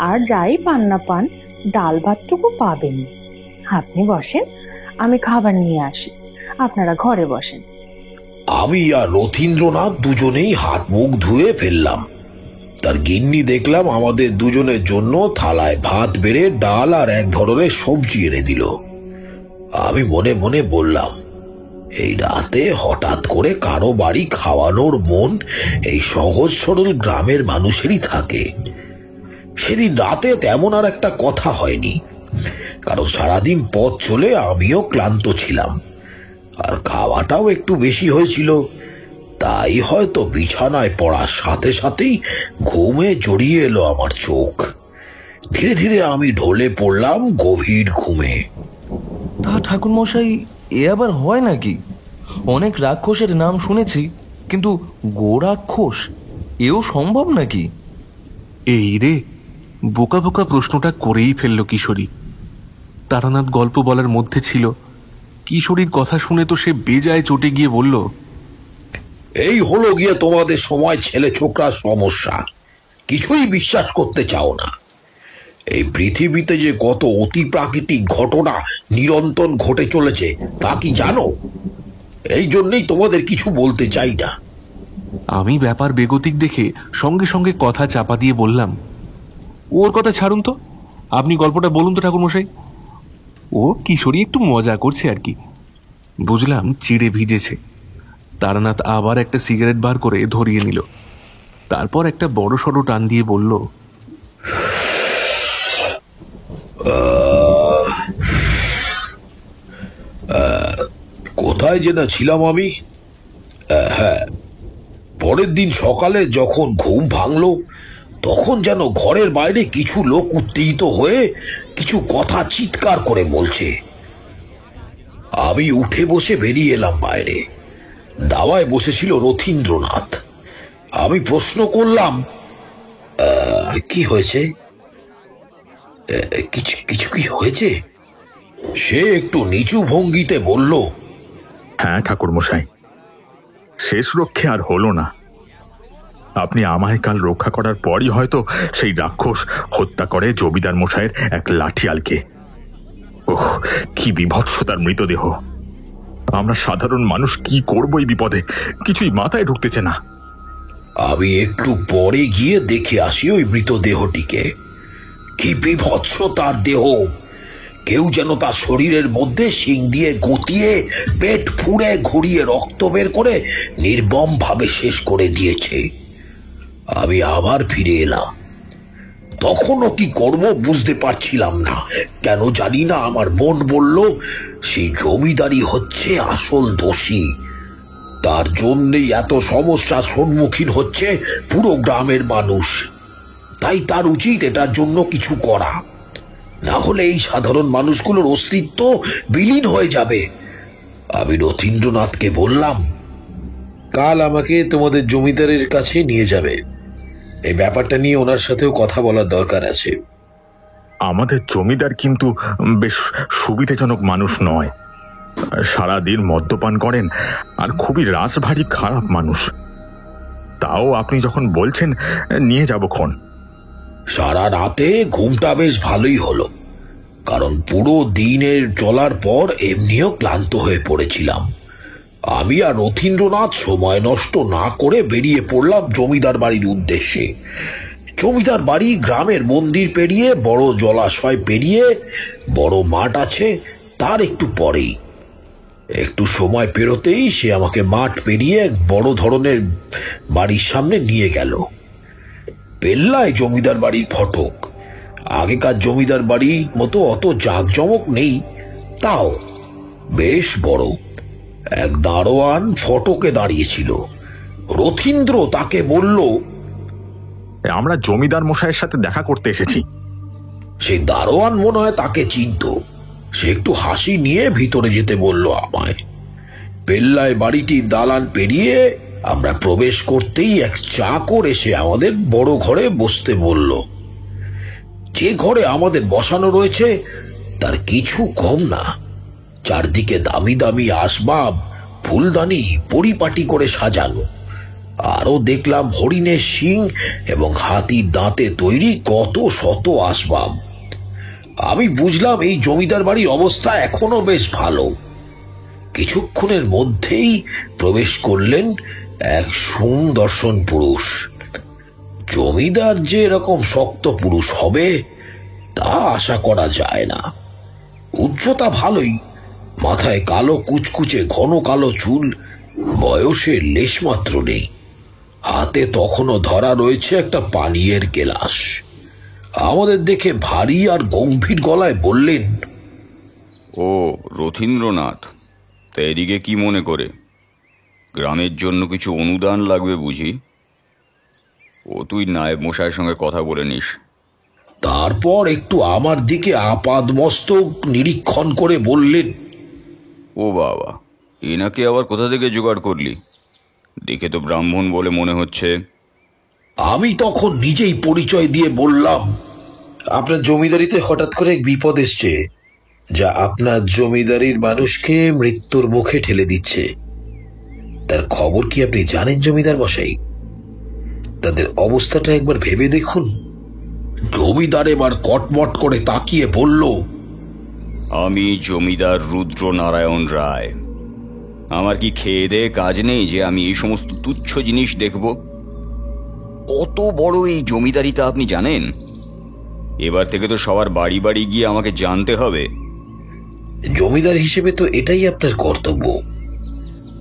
আর যাই পান না পান, ডাল ভাতটুকু পাবেন। আপনি বসেন, আমি খাবার নিয়ে আসি, আপনারা ঘরে বসেন। আমি আর রথীন্দ্রনাথ দুজনেই হাত মুখ ধুয়ে ফেললাম। তার গিন্নি দেখলাম আমাদের দুজনের জন্য থালায় ভাত বেড়ে ডাল আর এক ধরনের সবজি এনে দিল। আমি মনে মনে বললাম, এই রাতে হঠাৎ করে কারো বাড়ি খাওয়ানোর মন এই সহজ সরল গ্রামের মানুষেরই থাকে। সেদিন রাতে তেমন আর একটা কথা হয়নি, কারণ সারাদিন পথ চলে আমিও ক্লান্ত ছিলাম, আর খাওয়াটাও একটু বেশি হয়েছিল। তাই হয়তো বিছানায় পড়ার সাথে সাথেই ঘুমে জড়িয়ে এলো আমার চোখ। ধীরে ধীরে আমি ঢলে পড়লাম গভীর ঘুমে। তা ঠাকুর মশাই, এ আবার হয় নাকি? অনেক রাক্ষসের নাম শুনেছি, কিন্তু গোরাক্ষস এও সম্ভব নাকি? এই রে, বোকা বোকা প্রশ্নটা করেই ফেলল কিশোরী। তারানাথ গল্প বলার মধ্যে ছিল, কিশোরীর কথা শুনে তো সে বেজায় চটে গিয়ে বলল, এই হলো গিয়ে তোমাদের সময় ছেলে ছোকরার সমস্যা, কিছুই বিশ্বাস করতে চাও না। এই পৃথিবীতে যে কত অতি প্রাকৃতিক ঘটনা নিরন্তর ঘটে চলেছে তা কি জানো? এই জন্যই তোমাদের কিছু বলতে চাই না। আমি ব্যাপার বেগতিক দেখে সঙ্গে সঙ্গে কথা চাপা দিয়ে বললাম, ওর কথা ছাড়ুন তো, আপনি গল্পটা বলুন তো ঠাকুরমশাই। ও কিশোরী একটু মজা করছে আর কি। বুঝলাম চিড়ে ভিজেছে। তারানাথ আবার একটা সিগারেট বার করে ধরিয়ে নিল, তারপর একটা বড় সড়ো টান দিয়ে বলল, কোথায় যে না ছিলাম আমি? হ্যাঁ, পরের দিন সকালে যখন ঘুম ভাঙল, তখন যেন ঘরের বাইরে কিছু লোক উত্তেজিত হয়ে কিছু কথা চিৎকার করে বলছে। আমি উঠে বসে বেরিয়ে এলাম বাইরে। দাওয়ায় বসেছিল রথীন্দ্রনাথ। আমি প্রশ্ন করলাম, কি হয়েছে? কিছু কি হয়েছে? সে একটু নিচু ভঙ্গিতে বলল, হ্যাঁ ঠাকুর মশাই, শেষ রক্ষে আর হলো না। আপনি আমায় কাল রক্ষা করার পরই হয়তো সেই রাক্ষস হত্যা করে জমিদার মশাইয়ের এক লাঠিয়ালকে। ওহ, কি বিভৎস তার মৃতদেহ! আমরা সাধারণ মানুষ কি করব এই বিপদে, কিছুই মাথায় ঢুকতেছে না। আমি একটু পরে গিয়ে দেখে আসি ওই মৃতদেহটিকে। কি বিভৎস তার দেহ! কেউ যেন তার শরীরের মধ্যে শিং দিয়ে গুঁতিয়ে পেট ফুঁড়ে ঘুরিয়ে রক্ত বের করে নির্মম ভাবে শেষ করে দিয়েছে। আমি আবার ফিরে এলাম। তখনও কি করব বুঝতে পারছিলাম না। কেন জানি না আমার মন বলল সেই জমিদারি হচ্ছে আসল দোষী, তার জন্যই এত সমস্যার সম্মুখীন হচ্ছে পুরো গ্রামের মানুষ। তাই তার উচিত এটার জন্য কিছু করা, না হলে এই সাধারণ মানুষগুলোর অস্তিত্ব বিলীন হয়ে যাবে। আমি রথীন্দ্রনাথকে বললাম, কাল আমাকে তোমাদের জমিদারের কাছে নিয়ে যাবে, এই ব্যাপারটা নিয়ে ওনার সাথেও কথা বলার দরকার আছে। আমাদের জমিদার কিন্তু বেশ সুবিধাজনক মানুষ নয়, সারাদিন মদ্যপান করেন আর খুবই রাশভারী খারাপ মানুষ। তাও আপনি যখন বলছেন নিয়ে যাব ক্ষণ। সারা রাতে ঘুমটা বেশ ভালোই হলো, কারণ পুরো দিনের চলার পর এমনিও ক্লান্ত হয়ে পড়েছিলাম। আমি আর রথীন্দ্রনাথ সময় নষ্ট না করে বেরিয়ে পড়লাম জমিদার বাড়ির উদ্দেশ্যে। জমিদার বাড়ি গ্রামের মন্দির পেরিয়ে, বড় জলাশয় পেরিয়ে, বড় মাঠ আছে তার একটু পরেই। একটু সময় পেরোতেই সে আমাকে মাঠ পেরিয়ে এক বড় ধরনের বাড়ির সামনে নিয়ে গেল। পেল্লায় জমিদার বাড়ির ফটক। আগেকার জমিদার বাড়ির মতো অত জাঁকজমক নেই, তাও বেশ বড়। এক দারোয়ান ফটকে দাঁড়িয়েছিল। রথীন্দ্র তাকে বলল, আমরা জমিদার মশাইয়ের সাথে দেখা করতে এসেছি। সেই দারোয়ান মনে হয় তাকে চিনত। সে একটু হাসি নিয়ে ভিতরে যেতে বলল আমায়। পেল্লায় বাড়িটির দালান পেরিয়ে আমরা প্রবেশ করতেই এক চাকর এসে আমাদের বড় ঘরে বসতে বলল। যে ঘরে আমাদের বসানো রয়েছে তার কিছু কম না। চারদিকে দামি দামি আসবাব, ফুলদানি পরিপাটি করে সাজানো। আরো দেখলাম হরিণের শিং এবং হাতির দাঁতে তৈরি কত শত আসবাব। আমি বুঝলাম এই জমিদার বাড়ির অবস্থা এখনো বেশ ভালো। কিছুক্ষণের মধ্যেই প্রবেশ করলেন এক সুদর্শন পুরুষ। জমিদার যে এরকম শক্ত পুরুষ হবে তা আশা করা যায় না। উচ্চতা ভালোই, মাথায় কালো কুচকুচে ঘন কালো চুল, বয়সের লেশমাত্র নেই। হাতে তখনও ধরা রয়েছে একটা পানীয়ের গেলাস। আমাদের দেখে ভারী আর গম্ভীর গলায় বললেন, ও রথীন্দ্রনাথ, তা এদিকে কি মনে করে? গ্রামের জন্য কিছু অনুদান লাগবে বুঝি? ও তুই নায়েব মশাইয়ের সঙ্গে কথা বলে নিস। তারপর একটু আমার দিকে আপাদমস্তক নিরীক্ষণ করে বললেন, ও বাবা, এনাকে আবার কোথা থেকে জোগাড় করলি? দেখে তো ব্রাহ্মণ বলে মনে হচ্ছে। আমি তখন নিজেই পরিচয় দিয়ে বললাম, আপনার জমিদারিতে হঠাৎ করে এক বিপদ এসছে, যা আপনার জমিদারির মানুষকে মৃত্যুর মুখে ঠেলে দিচ্ছে। তার খবর কি আপনি জানেন জমিদার মশাই? তাদের অবস্থাটা একবার ভেবে দেখুন। জমিদার এবার কটমট করে তাকিয়ে বলল, আমি জমিদার রুদ্রনারায়ণ রায়। আমার কি খেয়ে দেয়ে কাজ নেই যে আমি এই সমস্ত তুচ্ছ জিনিস দেখব? কত বড় এই জমিদারিটা আপনি জানেন? এবার থেকে তো সবার বাড়ি বাড়ি গিয়ে আমাকে জানতে হবে। জমিদার হিসেবে তো এটাই আপনার কর্তব্য।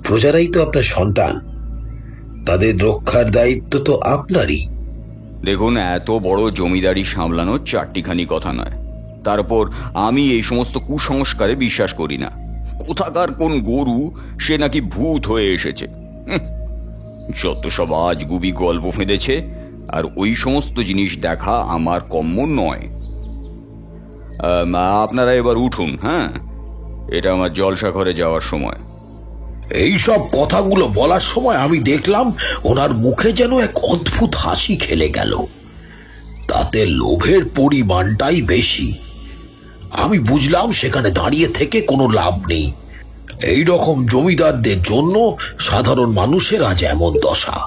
প্রজারাই তো আপনার সন্তান, তাদের রক্ষার দায়িত্ব তো আপনারই। দেখুন, এত বড় জমিদারি সামলানো চারটিখানি কথা নয়। তারপর আমি এই সমস্ত কুসংস্কারে বিশ্বাস করি না। কোথাকার কোন গরু সে নাকি ভূত হয়ে এসেছে। যত সব আজগুবি গল্প ফেঁদেছে, আর ওই সমস্ত জিনিস দেখা আমার কম্য নয়। আপনারা এবার উঠুন। হ্যাঁ, এটা আমার জলসা ঘরে যাওয়ার সময়। এই সব কথাগুলো বলার সময় আমি দেখলাম ওনার মুখে যেন এক অদ্ভুত হাসি খেলে গেল। তাতে লোভের পরিমাণটাই বেশি। আমি বুঝলাম সেখানে দাঁড়িয়ে থেকে কোনো লাভ নেই। এই রকম জমিদারদের জন্য সাধারণ মানুষের আজ এমন দশা।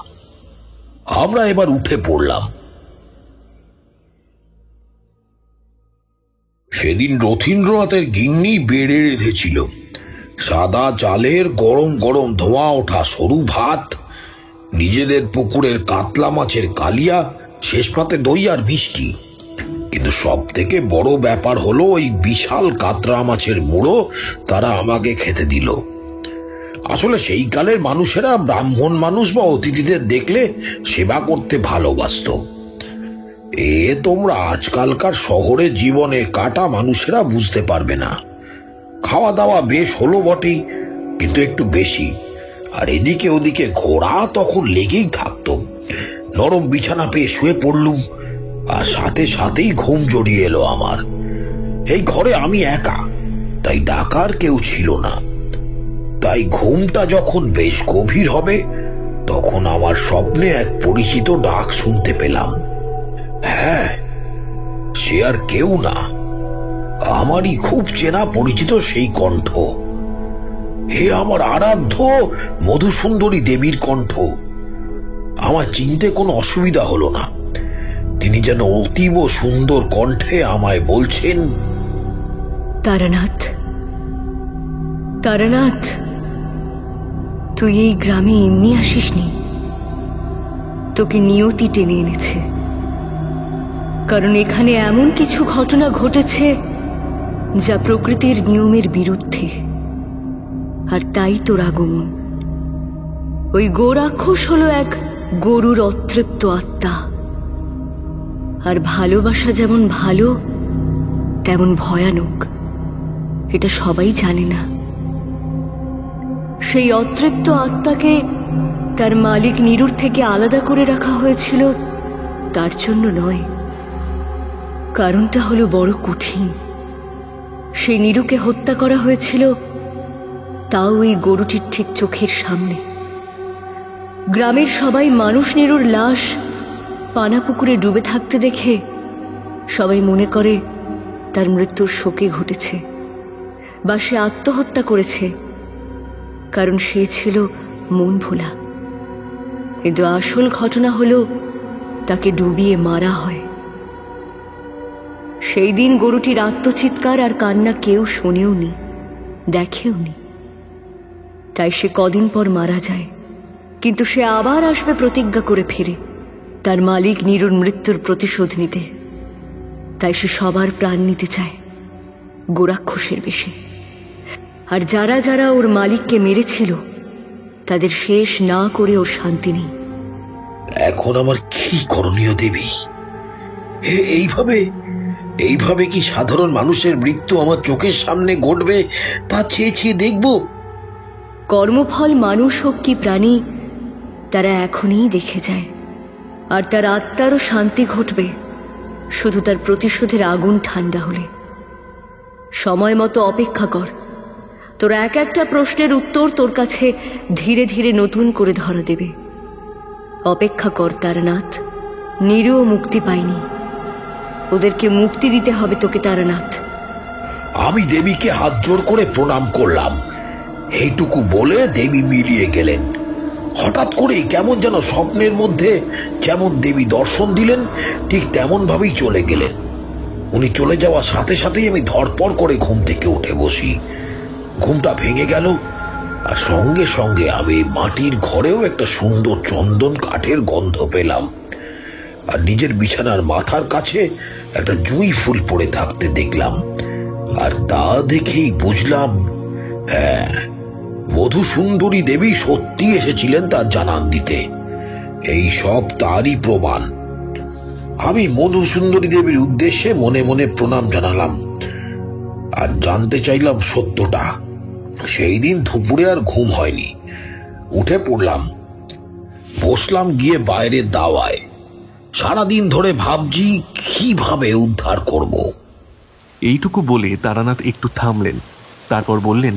আমরা এবার উঠে পড়লাম। সেদিন রথীন্দ্রনাথের গিন্নি বেড়ে রেঁধেছিল সাদা চালের গরম গরম ধোঁয়া ওঠা সরু ভাত, নিজেদের পুকুরের কাতলা মাছের কালিয়া, শেষ পাতে দই আর মিষ্টি। কিন্তু সব থেকে বড় ব্যাপার হলো ওই বিশাল কাতরা মাছের মুড়ো তারা আমাকে খেতে দিল। আসলে সেই কালের মানুষেরা ব্রাহ্মণ মানুষ বা অতিথিদের দেখলে সেবা করতে ভালোবাসত। এ তোমরা আজকালকার শহরের জীবনে কাটা মানুষেরা বুঝতে পারবে না। খাওয়া দাওয়া বেশ হলো বটেই, কিন্তু একটু বেশি। আর এদিকে ওদিকে ঘোড়া তখন লেগেই থাকতো। নরম বিছানা পেয়ে শুয়ে পড়লুম, আর সাথে সাথেই ঘুম জড়িয়ে এলো আমার। এই ঘরে আমি একা, তাই ডাকার কেউ ছিল না। তাই ঘুমটা যখন বেশ গভীর হবে, তখন আমার স্বপ্নে এক পরিচিত ডাক শুনতে পেলাম। হ্যাঁ, সে আর কেউ না, আমারই খুব চেনা পরিচিত সেই কণ্ঠ। হে আমার আরাধ্য মধুসুন্দরী দেবীর কণ্ঠ। আমার চিনতে কোনো অসুবিধা হলো না। তিনি যেন অতীব সুন্দর কণ্ঠে আমায় বলছেন, তারানাথ, তারানাথ, তুই এই গ্রামে এমনি আসিসনি, তোকে নিয়তি টেনে এনেছে। কারণ এখানে এমন কিছু ঘটনা ঘটেছে যা প্রকৃতির নিয়মের বিরুদ্ধে, আর তাই তোর আগমন। ওই গোরাক্ষস হলো এক গরুর অতৃপ্ত আত্মা। আর ভালোবাসা যেমন ভালো তেমন ভয়ানক, এটা সবাই জানে না। সেই অতৃপ্ত আত্মাকে তার মালিক নিরুর থেকে আলাদা করে রাখা হয়েছিল তার জন্য নয়। কারণটা হলো বড় কঠিন। সেই নিরুকে হত্যা করা হয়েছিল, তাও এই গরুটির ঠিক চোখের সামনে। গ্রামের সবাই মানুষ নিরুর লাশ পানা পুকুরে ডুবে থাকতে দেখে সবাই মনে করে তার মৃত্যুর শোকে ঘটেছে, বা সে আত্মহত্যা করেছে, কারণ সে ছিল মন ভোলা। কিন্তু আসল ঘটনা হলো তাকে ডুবিয়ে মারা হয়। সেই দিন গরুটির আত্মচিৎকার আর কান্না কেউ শোনেওনি, দেখেওনি। তাই সে কদিন পর মারা যায়, কিন্তু সে আবার আসবে প্রতিজ্ঞা করে ফিরে তার মালিক নিরুর মৃত্যুর প্রতিশোধ নিতে। তাই সে সবার প্রাণ নিতে চায়, গোরাক্ষসের বেশে। আর যারা যারা ওর মালিককে মেরেছিল তাদের শেষ না করে ওর শান্তি নেই। এখন আমার কি করণীয় দেবী? এইভাবে কি সাধারণ মানুষের মৃত্যু আমার চোখের সামনে ঘটবে তা চেয়ে চেয়ে দেখব? কর্মফল মানুষ হোক কি প্রাণী, তারা এখনই দেখে যায়। আর তার আত্মারও শান্তি ঘটবে শুধু তার প্রতিশোধের আগুন ঠান্ডা হলে। সময় মতো অপেক্ষা কর, তোর এক একটা প্রশ্নের উত্তর তোর কাছে ধীরে ধীরে নতুন করে ধরা দেবে। অপেক্ষা কর তারানাথ, নিরুও মুক্তি পায়নি, ওদেরকে মুক্তি দিতে হবে তোকে তারানাথ। আমি দেবীকে হাত জোর করে প্রণাম করলাম। এইটুকু বলে দেবী মিলিয়ে গেলেন। হঠাৎ করেই কেমন যেন স্বপ্নের মধ্যে যেমন দেবী দর্শন দিলেন, ঠিক তেমন ভাবেই চলে গেলেন। উনি চলে যাওয়ার সাথে সাথেই আমি ধরপড় করে ঘুম থেকে উঠে বসি। ঘুমটা ভেঙে গেল, আর সঙ্গে সঙ্গে আমি মাটির ঘরেও একটা সুন্দর চন্দন কাঠের গন্ধ পেলাম। আর নিজের বিছানার মাথার কাছে একটা জুঁই ফুল পড়ে থাকতে দেখলাম। আর তা দেখেই বুঝলাম, হ্যাঁ, মধুসুন্দরী দেবী সত্যি এসেছিলেন তার জানান দিতে। এই সব তারই প্রমাণ। আমি মধুসুন্দরী দেবীর উদ্দেশ্যে মনে মনে প্রণাম জানালাম আর জানতে চাইলাম সত্যটা। সেই দিন দুপুরে আর ঘুম হয়নি। উঠে পড়লাম, বসলাম গিয়ে বাইরের দাওয়ায়। সারাদিন ধরে ভাবছি কিভাবে উদ্ধার করব। এইটুকু বলে তারানাথ একটু থামলেন, তারপর বললেন,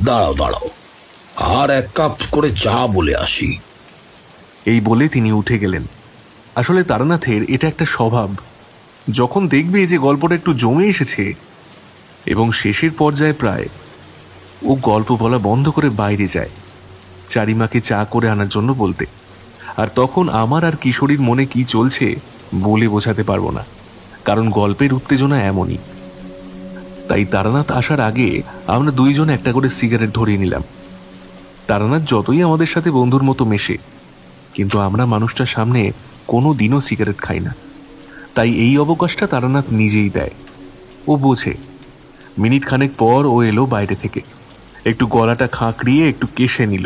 দাঁড়াও, আর এক কাপ করে চা বলে আসি। এই বলে তিনি উঠে গেলেন। আসলে তারানাথের এটা একটা স্বভাব, যখন দেখবে যে গল্পটা একটু জমে এসেছে এবং শেষের পর্যায়ে প্রায়, ও গল্প বলা বন্ধ করে বাইরে যায় চারিমাকে চা করে আনার জন্য বলতে। আর তখন আমার আর কিশোরীর মনে কি চলছে বলে বোঝাতে পারবো না, কারণ গল্পের উত্তেজনা এমনই। তাই তারানাথ আসার আগে আমরা দুইজন একটা করে সিগারেট ধরিয়ে নিলাম। তারানাথ যতই আমাদের সাথে বন্ধুর মতো মেশে, কিন্তু আমরা মানুষটার সামনে কোনো দিনও সিগারেট খাই না। তাই এই অবকাশটা তারানাথ নিজেই দেয়, ও বোঝে। মিনিট খানেক পর ও এলো বাইরে থেকে, একটু গলাটা খাঁকড়িয়ে একটু কেশে নিল।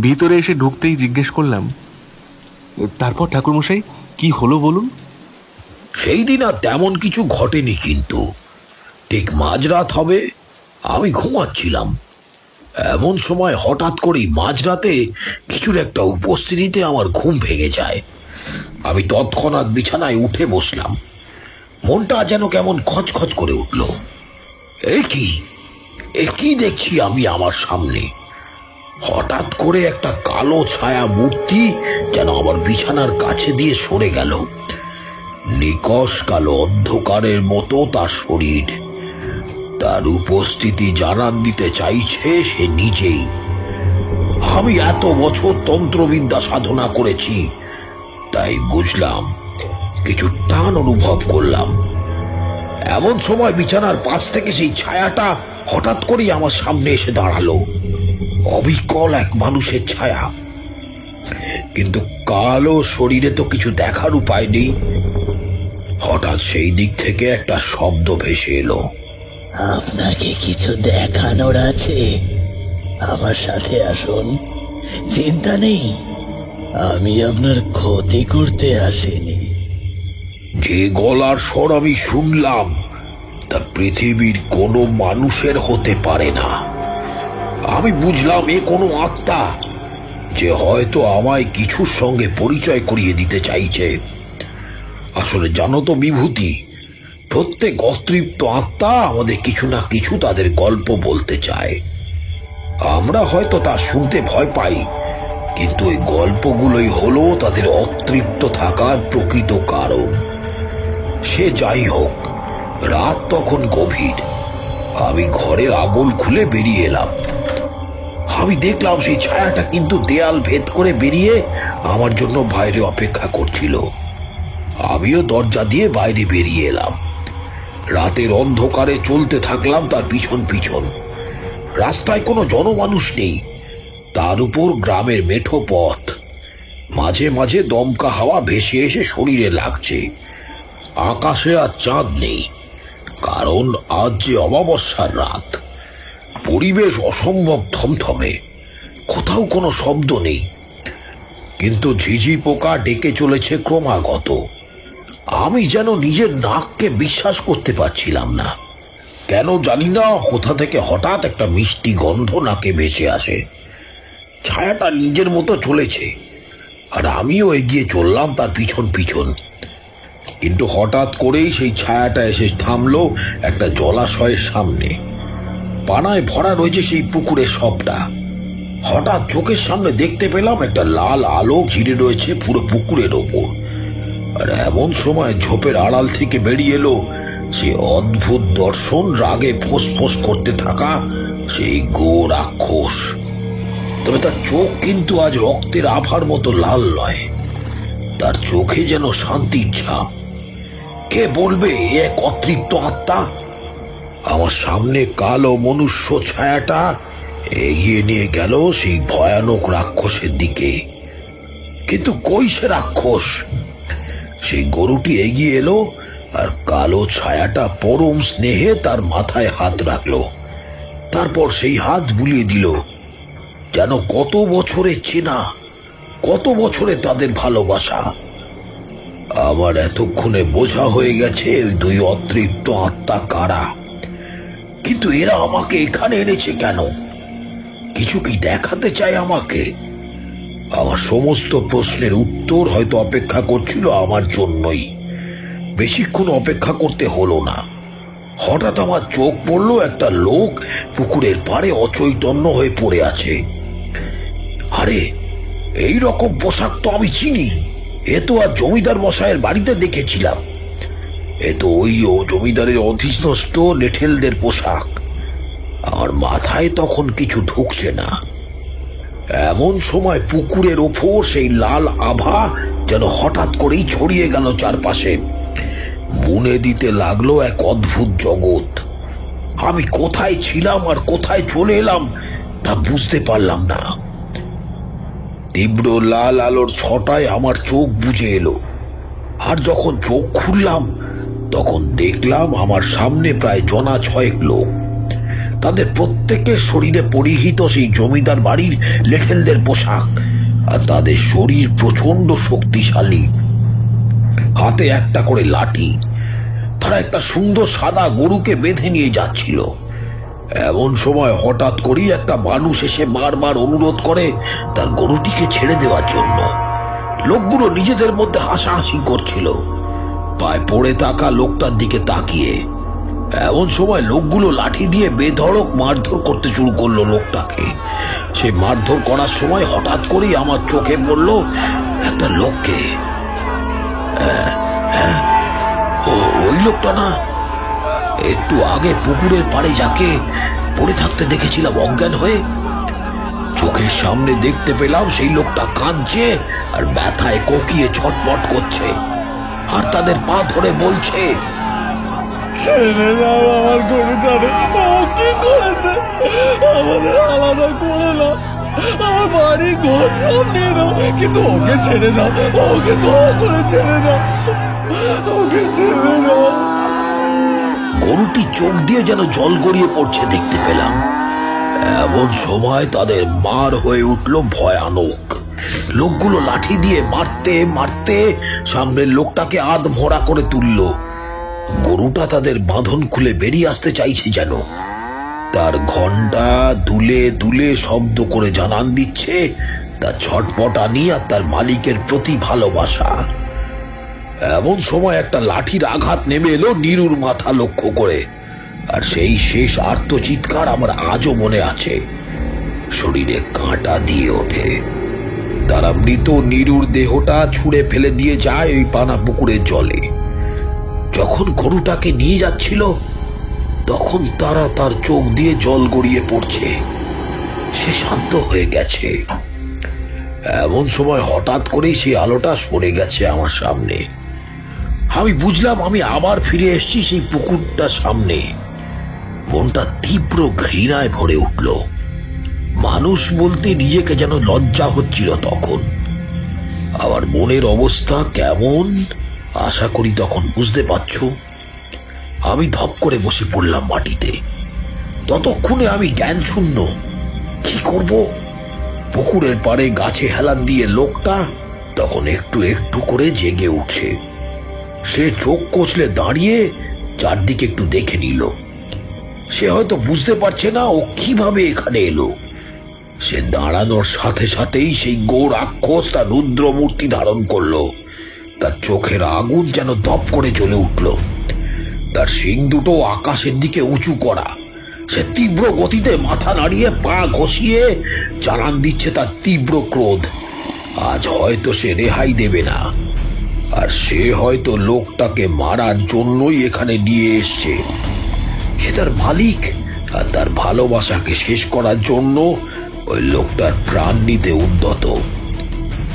ভিতরে এসে ঢুকতেই জিজ্ঞেস করলাম, তারপর ঠাকুরমশাই কি হলো বলুন? সেই দিন আর তেমন কিছু ঘটেনি, কিন্তু ঠিক মাঝরাত হবে, আমি ঘুমাচ্ছিলাম। এমন সময় হঠাৎ করেই মাঝরাতে কিছুর একটা উপস্থিতিতে আমার ঘুম ভেঙে যায়। আমি তৎক্ষণাৎ বিছানায় উঠে বসলাম। মনটা যেন কেমন খচখচ করে উঠল। এ কি দেখছি আমি আমার সামনে? হঠাৎ করে একটা কালো ছায়া মূর্তি যেন আমার বিছানার কাছে দিয়ে সরে গেল। নিকষ কালো অন্ধকারের মতো তার শরীর। তার উপস্থিতি জানান দিতে চাইছে সে নিজেই। আমি এত বছর তন্ত্রবিদ্যা সাধনা করেছি, তাই বুঝলাম, কিছু টান অনুভব করলাম। এমন সময় বিছানার পাশ থেকে সেই ছায়াটা হঠাৎ করেই আমার সামনে এসে দাঁড়ালো। অবিকল এক মানুষের ছায়া, কিন্তু কালো শরীরে তো কিছু দেখার উপায় নেই। হঠাৎ সেই দিক থেকে একটা শব্দ ভেসে এলো, আপনাকে কিছু দেখানোর আছে, আমার সাথে আসুন, চিন্তা নেই, আমি আপনার ক্ষতি করতে আসিনি। যে গলার স্বর আমি শুনলাম তা পৃথিবীর কোনো মানুষের হতে পারে না। আমি বুঝলাম এ কোনো আত্মা, যে হয়তো আমায় কিছুর সঙ্গে পরিচয় করিয়ে দিতে চাইছে। আসলে জানো তো বিভূতি, প্রত্যেক অতৃপ্ত আত্মা আমাদের কিছু না কিছু তাদের গল্প বলতে চায়। আমরা হয়তো তা শুনতে ভয় পাই, কিন্তু এই গল্পগুলোই হলো তাদের অতৃপ্ত থাকার প্রকৃত কারণ। সে যাই হোক, রাত তখন গভীর। আমি ঘরের আগুন খুলে বেরিয়ে এলাম। আমি দেখলাম সেই ছায়াটা কিন্তু দেয়াল ভেদ করে বেরিয়ে আমার জন্য বাইরে অপেক্ষা করছিল। আমিও দরজা দিয়ে বাইরে বেরিয়ে এলাম। রাতের অন্ধকারে চলতে থাকলাম তার পিছন পিছন। রাস্তায় কোনো জনমানুষ নেই, তার উপর গ্রামের মেঠো পথ। মাঝে মাঝে দমকা হাওয়া ভেসে এসে শরীরে লাগছে। আকাশে আর চাঁদ নেই, কারণ আজ যে অমাবস্যার রাত। পরিবেশ অসম্ভব থমথমে, কোথাও কোনো শব্দ নেই, কিন্তু ঝিঝি পোকা ডেকে চলেছে ক্রমাগত। আমি যেন নিজের নাককে বিশ্বাস করতে পারছিলাম না। কেন জানি না, কোথা থেকে হঠাৎ একটা মিষ্টি গন্ধ নাকে ভেসে আসে। ছায়াটা নিজের মতো চলেছে, আর আমিও এগিয়ে চললাম তার পিছন পিছন। কিন্তু হঠাৎ করেই সেই ছায়াটা এসে থামলো একটা জলাশয়ের সামনে। পানায় ভরা রয়েছে সেই পুকুরের সবটা। হঠাৎ চোখের সামনে দেখতে পেলাম একটা লাল আলো ঘিরে রয়েছে পুরো পুকুরের ওপর। আর এমন সময় ঝোপের আড়াল থেকে বেরিয়ে এলো সে অদ্ভুত দর্শন, রাগে ফোঁস ফোঁস করতে থাকা সেই গো রাক্ষস। তবে তার চোখ কিন্তু আজ রক্তের আভার মতো লাল নয়, তার চোখে যেন শান্তির ছাপ। কে বলবে এক অতৃপ্ত আত্মা? আমার সামনে কালো মনুষ্য ছায়াটা এগিয়ে নিয়ে গেল সেই ভয়ানক রাক্ষসের দিকে। কিন্তু কই সে রাক্ষস? সেই গরুটি এগিয়ে এলো, আর কালো ছায়াটা পরম স্নেহে তার মাথায় হাত রাখলো। তারপর সেই হাত বুলিয়ে দিল, যেন কত বছরের চেনা, কত বছরে তাদের ভালোবাসা। আমার এতক্ষণে বোঝা হয়ে গেছে ওই দুই অতৃপ্ত আত্মা কারা। কিন্তু এরা আমাকে এখানে এনেছে কেন? কিছু কি দেখাতে চায় আমাকে? আমার সমস্ত প্রশ্নের উত্তর হয়তো অপেক্ষা করছিল আমার জন্যই। বেশিক্ষণ অপেক্ষা করতে হলো না। হঠাৎ আমার চোখ পড়ল একটা লোক পুকুরের পাড়ে অচৈতন্য হয়ে পড়ে আছে। আরে, এই রকম পোশাক তো আমি চিনি। এ তো আর জমিদার মশাইয়ের বাড়িতে দেখেছিলাম। এ তো ওই জমিদারের অধীনস্থ লেঠেলদের পোশাক। আমার মাথায় তখন কিছু ঢুকছে না। এমন সময় পুকুরের ওপর সেই লাল আভা যেন হঠাৎ করেই ছড়িয়ে গেল চারপাশে। বুনে দিতে লাগলো এক অদ্ভুত জগৎ। আমি কোথায় ছিলাম আর কোথায় চলে এলাম তা বুঝতে পারলাম না। তীব্র লাল আলোর ছটায় আমার চোখ বুজে এলো, আর যখন চোখ খুললাম তখন দেখলাম আমার সামনে প্রায় জনা 6 লোক। তাদের প্রত্যেকের শরীরে পরিহিত সেই জমিদার বাড়ির লেঠেলদের পোশাক, আর তাদের শরীর প্রচন্ড শক্তিশালী। হাতে একটা করে লাঠি। তারা একটা সুন্দর সাদা গরুকে বেঁধে নিয়ে যাচ্ছিল। এমন সময় হঠাৎ করেই একটা মানুষ এসে বারবার অনুরোধ করে তার গরুটিকে ছেড়ে দেওয়ার জন্য। লোকগুলো নিজেদের মধ্যে হাসাহাসি করছিল, পায়ে পড়ে থাকা লোকটার দিকে তাকিয়ে। এমন সময় লোকগুলো লাঠি দিয়ে বেধড়ক মারধর করতে শুরু করলো লোকটাকে। সে মারধর করার সময় হঠাৎ করেই আমার চোখে পড়ল একটা লোককে। ওই লোকটা না, একটু আগে পুকুরের পাড়ে যাকে পড়ে থাকতে দেখেছিলাম অজ্ঞান হয়ে। চোখের সামনে দেখতে পেলাম সেই লোকটা কাঁদছে আর ব্যথায় কোকিয়ে ছটফট করছে, আর তাদের পা ধরে বলছে, ছেড়ে দাও আমার গরুটারে, ও কি করেছে, আমাদের আলাদা করে না, আমার বাড়ি ঘর সব নিয়ে নাও, কিন্তু ওকে ছেড়ে দাও, ওকে দয়া করে ছেড়ে দাও, ওকে ছেড়ে দাও। গরুটি চোখ দিয়ে যেন জল গড়িয়ে পড়ছে দেখতে পেলাম। এমন সময় তাদের মার হয়ে উঠল ভয়ানক। লোকগুলো লাঠি দিয়ে মারতে মারতে সামনের লোকটাকে আধমরা করে তুলল। গরুটা তাদের বাঁধন খুলে বেরিয়ে আসতে চাইছে যেন। তার ঘন্টা দুলে দুলে শব্দ করে জানান দিচ্ছে তার ছটপটানি আর তার মালিকের প্রতি ভালোবাসা। এমন সময় একটা লাঠির আঘাত নেমে এলো নীরুর মাথা লক্ষ্য করে, আর সেই শেষ আর্তচিৎকার আমার আজও মনে আছে। শরীরে কাঁটা দিয়ে ওঠে। তারা মৃত নীরুর দেহটা ছুঁড়ে ফেলে দিয়ে যায় ওই পানা পুকুরের জলে। যখন গরুটাকে নিয়ে যাচ্ছিল তখন তারা তার চোখ দিয়ে জল গড়িয়ে পড়ছে। সে শান্ত হয়ে গেছে। এমন সময় হঠাৎ করেই সেই আলোটা সরে গেছে আমার সামনে। আমি বুঝলাম আমি আবার ফিরে এসেছি সেই পুকুরটার সামনে। মনটা তীব্র ঘৃণায় ভরে উঠল। মানুষ বলতে নিজেকে যেন লজ্জা হচ্ছিল তখন। আমার মনের অবস্থা কেমন আশা করি তখন বুঝতে পারছ। আমি ধপ করে বসে পড়লাম মাটিতে। ততক্ষণে আমি জ্ঞান শূন্য। কি করব? পুকুরের পাড়ে গাছে হেলান দিয়ে লোকটা তখন একটু একটু করে জেগে উঠছে। সে চোখ কষলে দাঁড়িয়ে চারদিকে একটু দেখে নিল। সে হয়তো বুঝতে পারছে না ও কিভাবে এখানে এলো। সে দাঁড়ানোর সাথে সাথেই সেই গো রাক্ষস তার রুদ্র মূর্তি ধারণ করলো। তার চোখের আগুন যেন দপ করে জ্বলে উঠল। তার শিং দুটো আকাশের দিকে উঁচু করা। সে তীব্র গতিতে মাথা নাড়িয়ে পা ঘষিয়ে জানান দিচ্ছে তার তীব্র ক্রোধ। আজ হয়তো সে রেহাই দেবে না, আর সে হয়তো লোকটাকে মারার জন্যই এখানে নিয়ে এসছে। সে তার মালিক আর তার ভালোবাসাকে শেষ করার জন্য ওই লোকটার প্রাণ নিতে উদ্যত।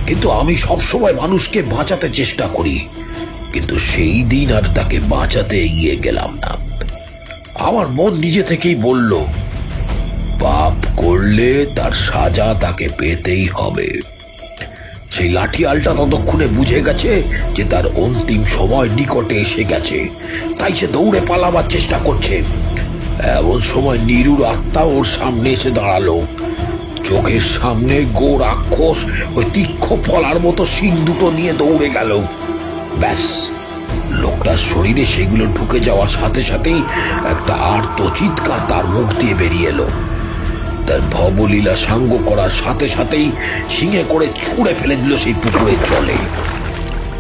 কিন্তু আমি সবসময় মানুষকে বাঁচাতে চেষ্টা করি, কিন্তু সেই দিন আর তাকে বাঁচাতে এগিয়ে গেলাম না। আমার মন নিজে থেকেই বলল, পাপ করলে তার সাজা তাকে পেতেই হবে। সেই লাঠিয়ালটা ততক্ষণে বুঝে গেছে যে তার অন্তিম সময় নিকটে এসে গেছে, তাই সে দৌড়ে পালাবার চেষ্টা করছে। এমন সময় নীরুর আত্মা ওর সামনে এসে দাঁড়ালো। চোখের সামনে গো রাক্ষস ওই তীক্ষ্ণ ফলার মতো শিং দুটো নিয়ে দৌড়ে গেল। ব্যাস, লোকটার শরীরে সেগুলো ঢুকে যাওয়ার সাথে সাথেই একটা আর্ত চিৎকার তার মুখ দিয়ে বেরিয়ে এলো। তার ভবলীলা সাঙ্গ করার সাথে সাথেই শিঙে করে ছুঁড়ে ফেলে দিল সেই পুকুরের জলে।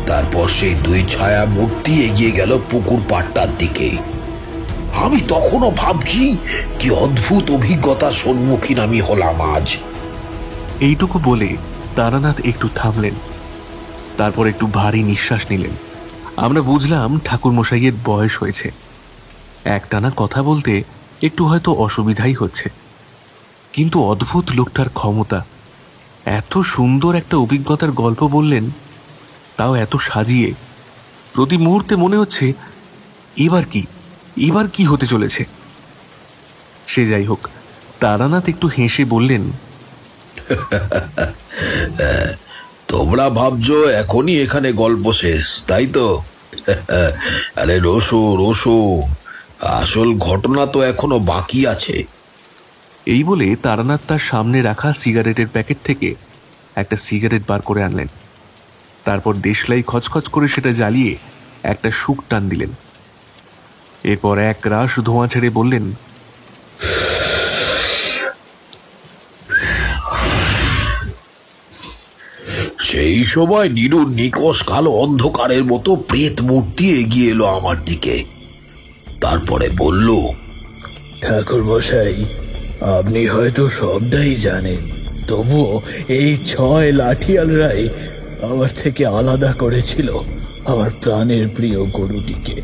তারপর সেই দুই ছায়া মূর্তি এগিয়ে গেল পুকুর পাড়টার দিকে। আমি তখনও ভাবছি কি অদ্ভুত অভিজ্ঞতার সম্মুখীন আমি হলাম আজ। এইটুকু বলে তারানাথ একটু থামলেন, তারপর একটু ভারী নিঃশ্বাস নিলেন। আমরা বুঝলাম ঠাকুর মশাইয়ের বয়স হয়েছে, একটানা কথা বলতে একটু হয়তো অসুবিধাই হচ্ছে। কিন্তু অদ্ভুত লোকটার ক্ষমতা। এত সুন্দর একটা অভিজ্ঞতার গল্প বললেন, তাও এত সাজিয়ে। প্রতি মুহূর্তে মনে হচ্ছে এবার কি হতে চলেছে। সে যাই হোক, তারানাথ একটু হেসে বললেন, তোমরা ভাবছো এখনই এখানে গল্প শেষ, তাই তো? আরে রোসো, আসল ঘটনা তো এখনো বাকি আছে। এই বলে তারানাথ তার সামনে রাখা সিগারেটের প্যাকেট থেকে একটা সিগারেট বার করে আনলেন। তারপর দেশলাই খচখচ করে সেটা জ্বালিয়ে একটা শুক টান দিলেন। এরপর এক রাশ ধোঁয়া ছেড়ে বললেন, সেই সময় নীরুর নিকষ কালো অন্ধকারের মতো প্রেত মূর্তি এগিয়ে এলো আমার দিকে। তারপরে বলল, ঠাকুর মশাই, আপনি হয়তো সবটাই জানেন, তবুও এই 6 লাঠিয়ালরাই আমার থেকে আলাদা করেছিল আমার প্রাণের প্রিয় গরুটিকে,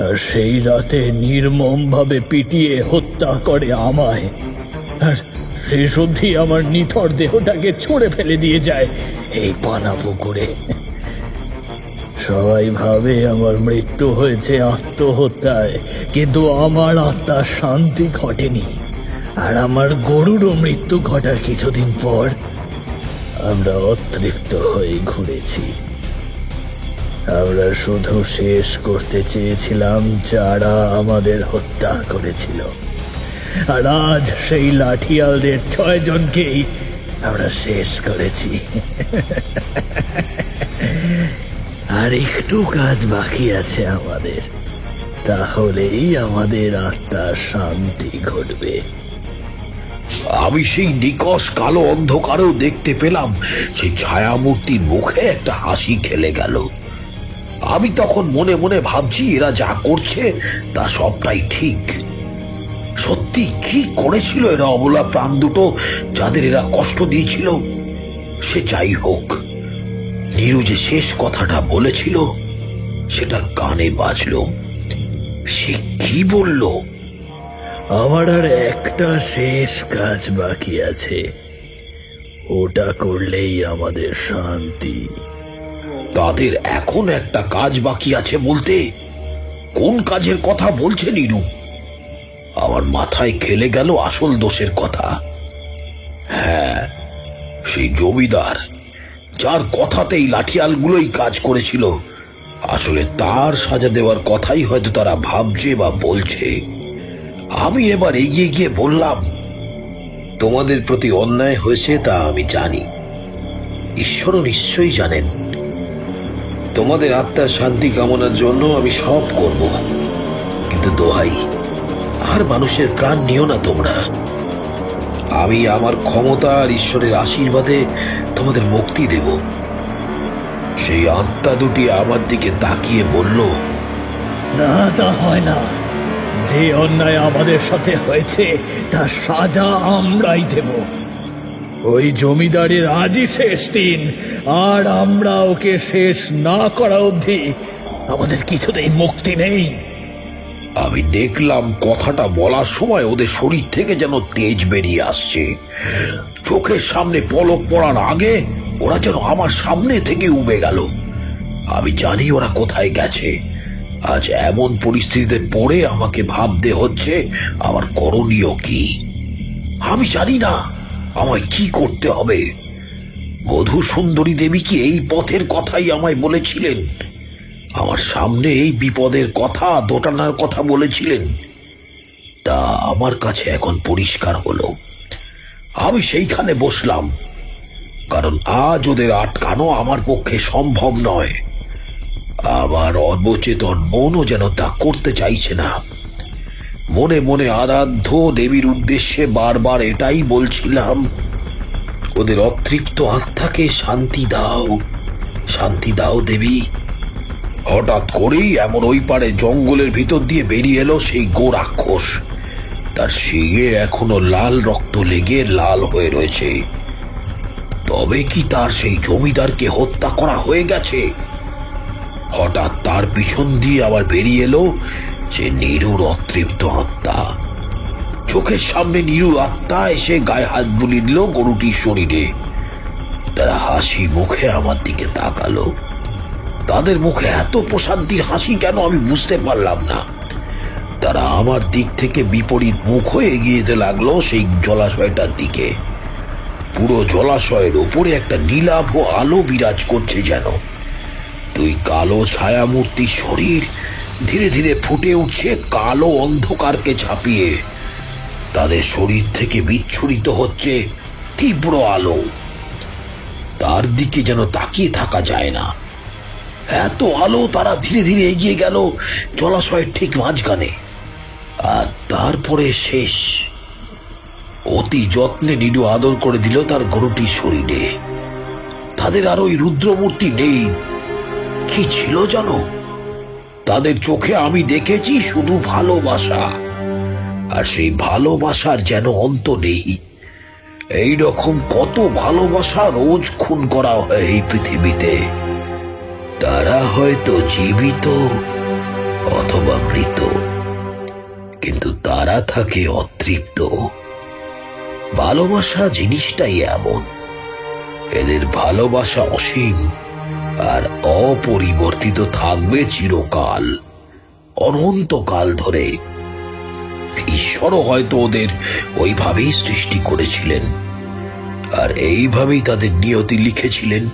আর সেই রাতে নির্মমভাবে পিটিয়ে হত্যা করে আমায়, আর শেষ অবধি আমার নিথর দেহটাকে ছুঁড়ে ফেলে দিয়ে যায় এই পানা পুকুরে। সবাই ভাবে আমার মৃত্যু হয়েছে আত্মহত্যায়, কিন্তু আমার আত্মার শান্তি ঘটেনি। আর আমার গরুরও মৃত্যু ঘটার কিছুদিন পর আমরা অতৃপ্ত হয়ে ঘুরেছি। আমরা শুধু শেষ করতে চেয়েছিলাম যারা আমাদের হত্যা করেছিল, আর আজ সেই লাঠিয়ালদের 6 জনকেই আমরা শেষ করেছি। আর একটু কাজ বাকি আছে আমাদের, তাহলেই আমাদের আত্মার শান্তি ঘটবে। আমি সেই নিকষ কালো অন্ধকারেও দেখতে পেলাম সেই ছায়ামূর্তির মুখে একটা হাসি খেলে গেল। আমি তখন মনে মনে ভাবছি, এরা যা করছে তা সবটাই ঠিক। সত্যি কি করেছিল এরা অবলা প্রাণ দুটো, যাদের এরা কষ্ট দিয়েছিল? সে যাই হোক, নীরু যে শেষ কথাটা বলেছিল সেটা কানে বাজল। সে কি বলল? আমার আর একটা শেষ কাজ বাকি আছে, ওটা করলেই আমাদের শান্তি। তাদের এখন একটা কাজ বাকি আছে বলতে কোন কাজের কথা বলছে নীরু? আমার মাথায় খেলে গেল আসল দোষের কথা। হ্যাঁ, সেই জমিদার যার কথাতেই লাঠিয়ালগুলোই কাজ করেছিল, আসলে তার সাজা দেওয়ার কথাই হয়তো তারা ভাবছে বা বলছে। আমি এবার এগিয়ে গিয়ে বললাম, তোমাদের প্রতি অন্যায় হয়েছে তা আমি জানি, ঈশ্বরও নিশ্চয়ই জানেন। তোমাদের আত্মার শান্তি কামনার জন্য আমি সব করব, কিন্তু দোহাই, আর মানুষের প্রাণ নিও না তোমরা। আমি আমার ক্ষমতা আর ঈশ্বরের আশীর্বাদে তোমাদের মুক্তি দেব। সেই আত্মা দুটি আমার দিকে তাকিয়ে বলল, না, তা হয় না। যে অন্যায় আমাদের সাথে হয়েছে তার সাজা আমরাই দেব। ওই জমিদারের আজই শেষ দিন, আর আমরা ওকে শেষ না করা অবধি আমাদের কিছুতেই মুক্তি নেই। আমি দেখলাম কথাটা বলার সময় ওদের শরীর থেকে যেন তেজ বেরিয়ে আসছে। চোখের সামনে পলক পড়ার আগে ওরা যেন আমার সামনে থেকে উবে গেল। আমি জানি ওরা কোথায় গেছে। আজ এমন পরিস্থিতিতে পড়ে আমাকে ভাবতে হচ্ছে আমার করণীয় কি। আমি জানি না আমায় কি করতে হবে। মধু সুন্দরী দেবী কি এই পথের কথাই আমায় বলেছিলেন? আমার সামনে এই বিপদের কথা, দোটানার কথা বলেছিলেন? তা আমার কাছে এখন পরিষ্কার হলো। আমি সেইখানে বসলাম, কারণ আজ ওদের আটকানো আমার পক্ষে সম্ভব নয়। আমার অবচেতন মনও যেন তা করতে চাইছে না। মনে মনে আরাধ্য দেবীর উদ্দেশ্যে বারবার এটাই বলছিলাম, ওদের অতৃপ্ত আত্মাকে শান্তি দাও, শান্তি দাও দেবী। হঠাৎ করেই এমন ওই পারে জঙ্গলের ভিতর দিয়ে বেরিয়ে এলো সেই গোরাক্ষস। তার শিঙে এখনো লাল রক্ত লেগে লাল হয়ে রয়েছে। তবে কি তার সেই জমিদারকে হত্যা করা হয়ে গেছে? হঠাৎ তার পিছন দিয়ে আবার বেরিয়ে এলো সে নীরুর অতৃপ্ত আত্মা। চোখের সামনে নীরুর আত্মা এসে গায়ে হাত বুলিয়ে দিল গরুটির শরীরে। তারা হাসি মুখে আমার দিকে তাকালো। তাদের মুখে এত প্রশান্তির হাসি কেন আমি বুঝতে পারলাম না। তারা আমার দিক থেকে বিপরীত মুখ হয়ে এগিয়ে যেতে লাগলো সেই জলাশয়টার দিকে। পুরো জলাশয়ের উপরে একটা নীলাভ আলো বিরাজ করছে, যেন দুই কালো ছায়ামূর্তির শরীর ধীরে ধীরে ফুটে উঠছে কালো অন্ধকারকে ছাপিয়ে। তাদের শরীর থেকে বিচ্ছুরিত হচ্ছে তীব্র আলো। তার দিকে যেন তাকিয়ে থাকা যায় না। এত আলো, তারা ধীরে ধীরে এগিয়ে গেল জলাশয়ের ঠিক মাঝখানে, আর তারপরে শেষ। অতি যত্নে নিডু আদর করে দিল তার গরুটির শরীরে। তাদের আর ওই রুদ্রমূর্তি নেই। কি ছিল জানো, তাদের চোখে আমি দেখেছি শুধু ভালোবাসা, আর সেই ভালোবাসার যেন অন্ত নেই। এই রকম কত ভালোবাসা রোজ খুন করা হয় এই পৃথিবীতে। তারা হয়তো জীবিত অথবা মৃত, কিন্তু তারা থাকে অতৃপ্ত। ভালোবাসা জিনিসটাই এমন, এদের ভালোবাসা অসীম আর অপরিবর্তিত থাকবে চিরকাল, অনন্তকাল ধরে। ঈশ্বরও হয়তো ওদের ওইভাবেই সৃষ্টি করেছিলেন, আর এইভাবেই তাদের নিয়তি লিখেছিলেন।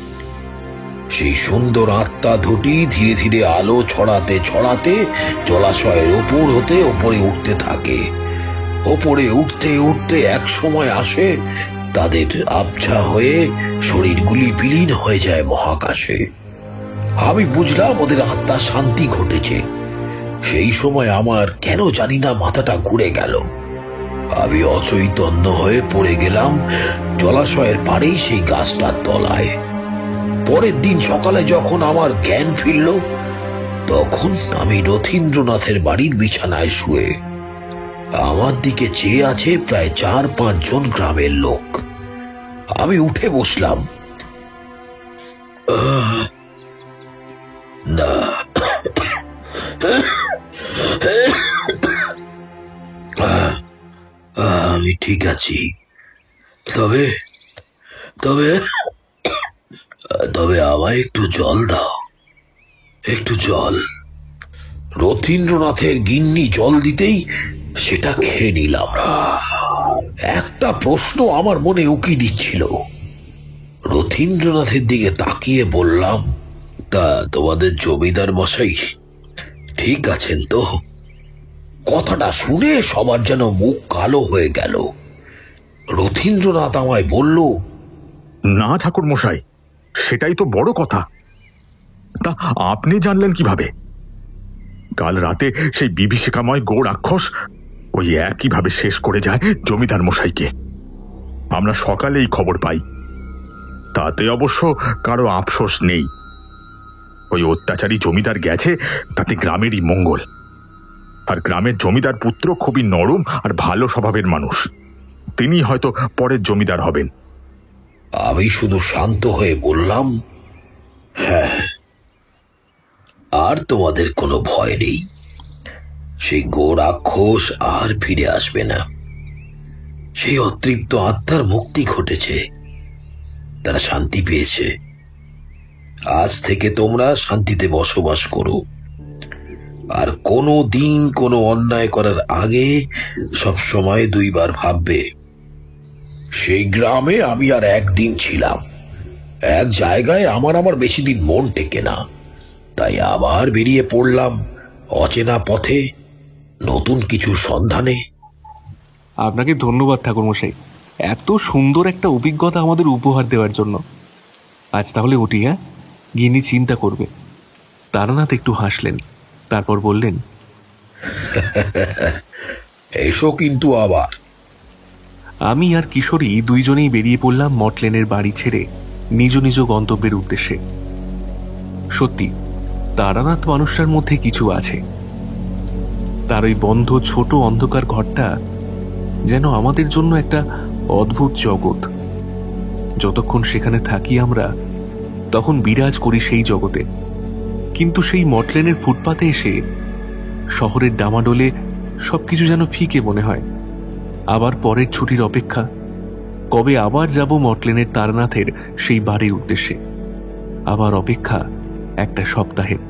সেই সুন্দর আত্মা দুটি ধীরে ধীরে আলো ছড়াতে ছড়াতে জলাশয়ের উপর হতে ওপরে উঠতে থাকে। ওপরে উঠতে উঠতে এক সময় আসে তাদের আবছা হয়ে শরীরগুলি বিলীন হয়ে যায় মহাকাশে। আমি বুঝলাম ওদের আত্মা শান্তি ঘটেছে। সেই সময় আমার কেন জানি না মাথাটা ঘুরে গেল। আমি অচৈতন্য হয়ে পড়ে গেলাম জলাশয়ের পাড়েই সেই গাছটার তলায়। পরের দিন সকালে যখন আমার জ্ঞান ফিরল, তখন আমি রথীন্দ্রনাথের বাড়ির বিছানায় শুয়ে। আমার দিকে চেয়ে আছে প্রায় 4-5 জন গ্রামের লোক। আমি উঠে বসলাম। না, আমি ঠিক আছি, তবে তবে তবে আমায় একটু জল দাও, একটু জল। রথীন্দ্রনাথের গিন্নি জল দিতেই সেটা খেয়ে নিলাম। একটা প্রশ্ন আমার মনে উকি দিচ্ছিল। রথীন্দ্রনাথের দিকে তাকিয়ে বললাম, তা তোমাদের জমিদার মশাই ঠিক আছেন তো? কথাটা শুনে সবার যেন মুখ কালো হয়ে গেল। রথীন্দ্রনাথ আমায় বলল, না ঠাকুর মশাই, সেটাই তো বড় কথা। তা আপনি জানলেন কিভাবে? কাল রাতে সেই বিভীষিকাময় গো রাক্ষস ওই একইভাবে শেষ করে যায় জমিদার মশাইকে। আমরা সকালেই খবর পাই। তাতে অবশ্য কারো আফসোস নেই। ওই অত্যাচারী জমিদার গেছে, তাতে গ্রামেরই মঙ্গল। আর গ্রামের জমিদার পুত্র খুবই নরম আর ভালো স্বভাবের মানুষ। তিনি হয়তো পরের জমিদার হবেন। আমি শুধু শান্ত হয়ে বললাম, হ্যাঁ, আর তোমাদের কোনো ভয় নেই। সেই গো রাক্ষস আর ফিরে আসবে না। সেই অতৃপ্ত আত্মার মুক্তি ঘটেছে, তারা শান্তি পেয়েছে। আজ থেকে তোমরা শান্তিতে বসবাস করো, আর কোনো দিন কোনো অন্যায় করার আগে সব সময় 2 বার ভাববে। সেই গ্রামে আমি আর একদিন ছিলাম। এক জায়গায় আমার বেশি দিন মন টেকে না, তাই আবার বেরিয়ে পড়লাম অচেনা পথে, নতুন কিছুর সন্ধানে। আপনাকে ধন্যবাদ ঠাকুরমশাই, এত সুন্দর একটা অভিজ্ঞতা আমাদের উপহার দেওয়ার জন্য। আজ তাহলে উঠি। হ্যাঁ, গিন্নি চিন্তা করবে। তারানাথ একটু হাসলেন, তারপর বললেন, এসো কিন্তু আবার। আমি আর কিশোরী দুইজনেই বেরিয়ে পড়লাম মটলেনের বাড়ি ছেড়ে নিজ নিজ গন্তব্যের উদ্দেশ্যে। সত্যি, তারানাথ মানুষটার মধ্যে কিছু আছে। তার ওই বন্ধ ছোট অন্ধকার ঘরটা যেন আমাদের জন্য একটা অদ্ভুত জগৎ। যতক্ষণ সেখানে থাকি আমরা, তখন বিরাজ করি সেই জগতে। কিন্তু সেই মটলেনের ফুটপাতে এসে শহরের ডামাডোলে সবকিছু যেন ফিকে মনে হয়। আবার পরের ছুটির অপেক্ষা, কবে আবার যাব মটলেনের তারানাথের সেই বাড়ির উদ্দেশ্যে। আবার অপেক্ষা একটা সপ্তাহের।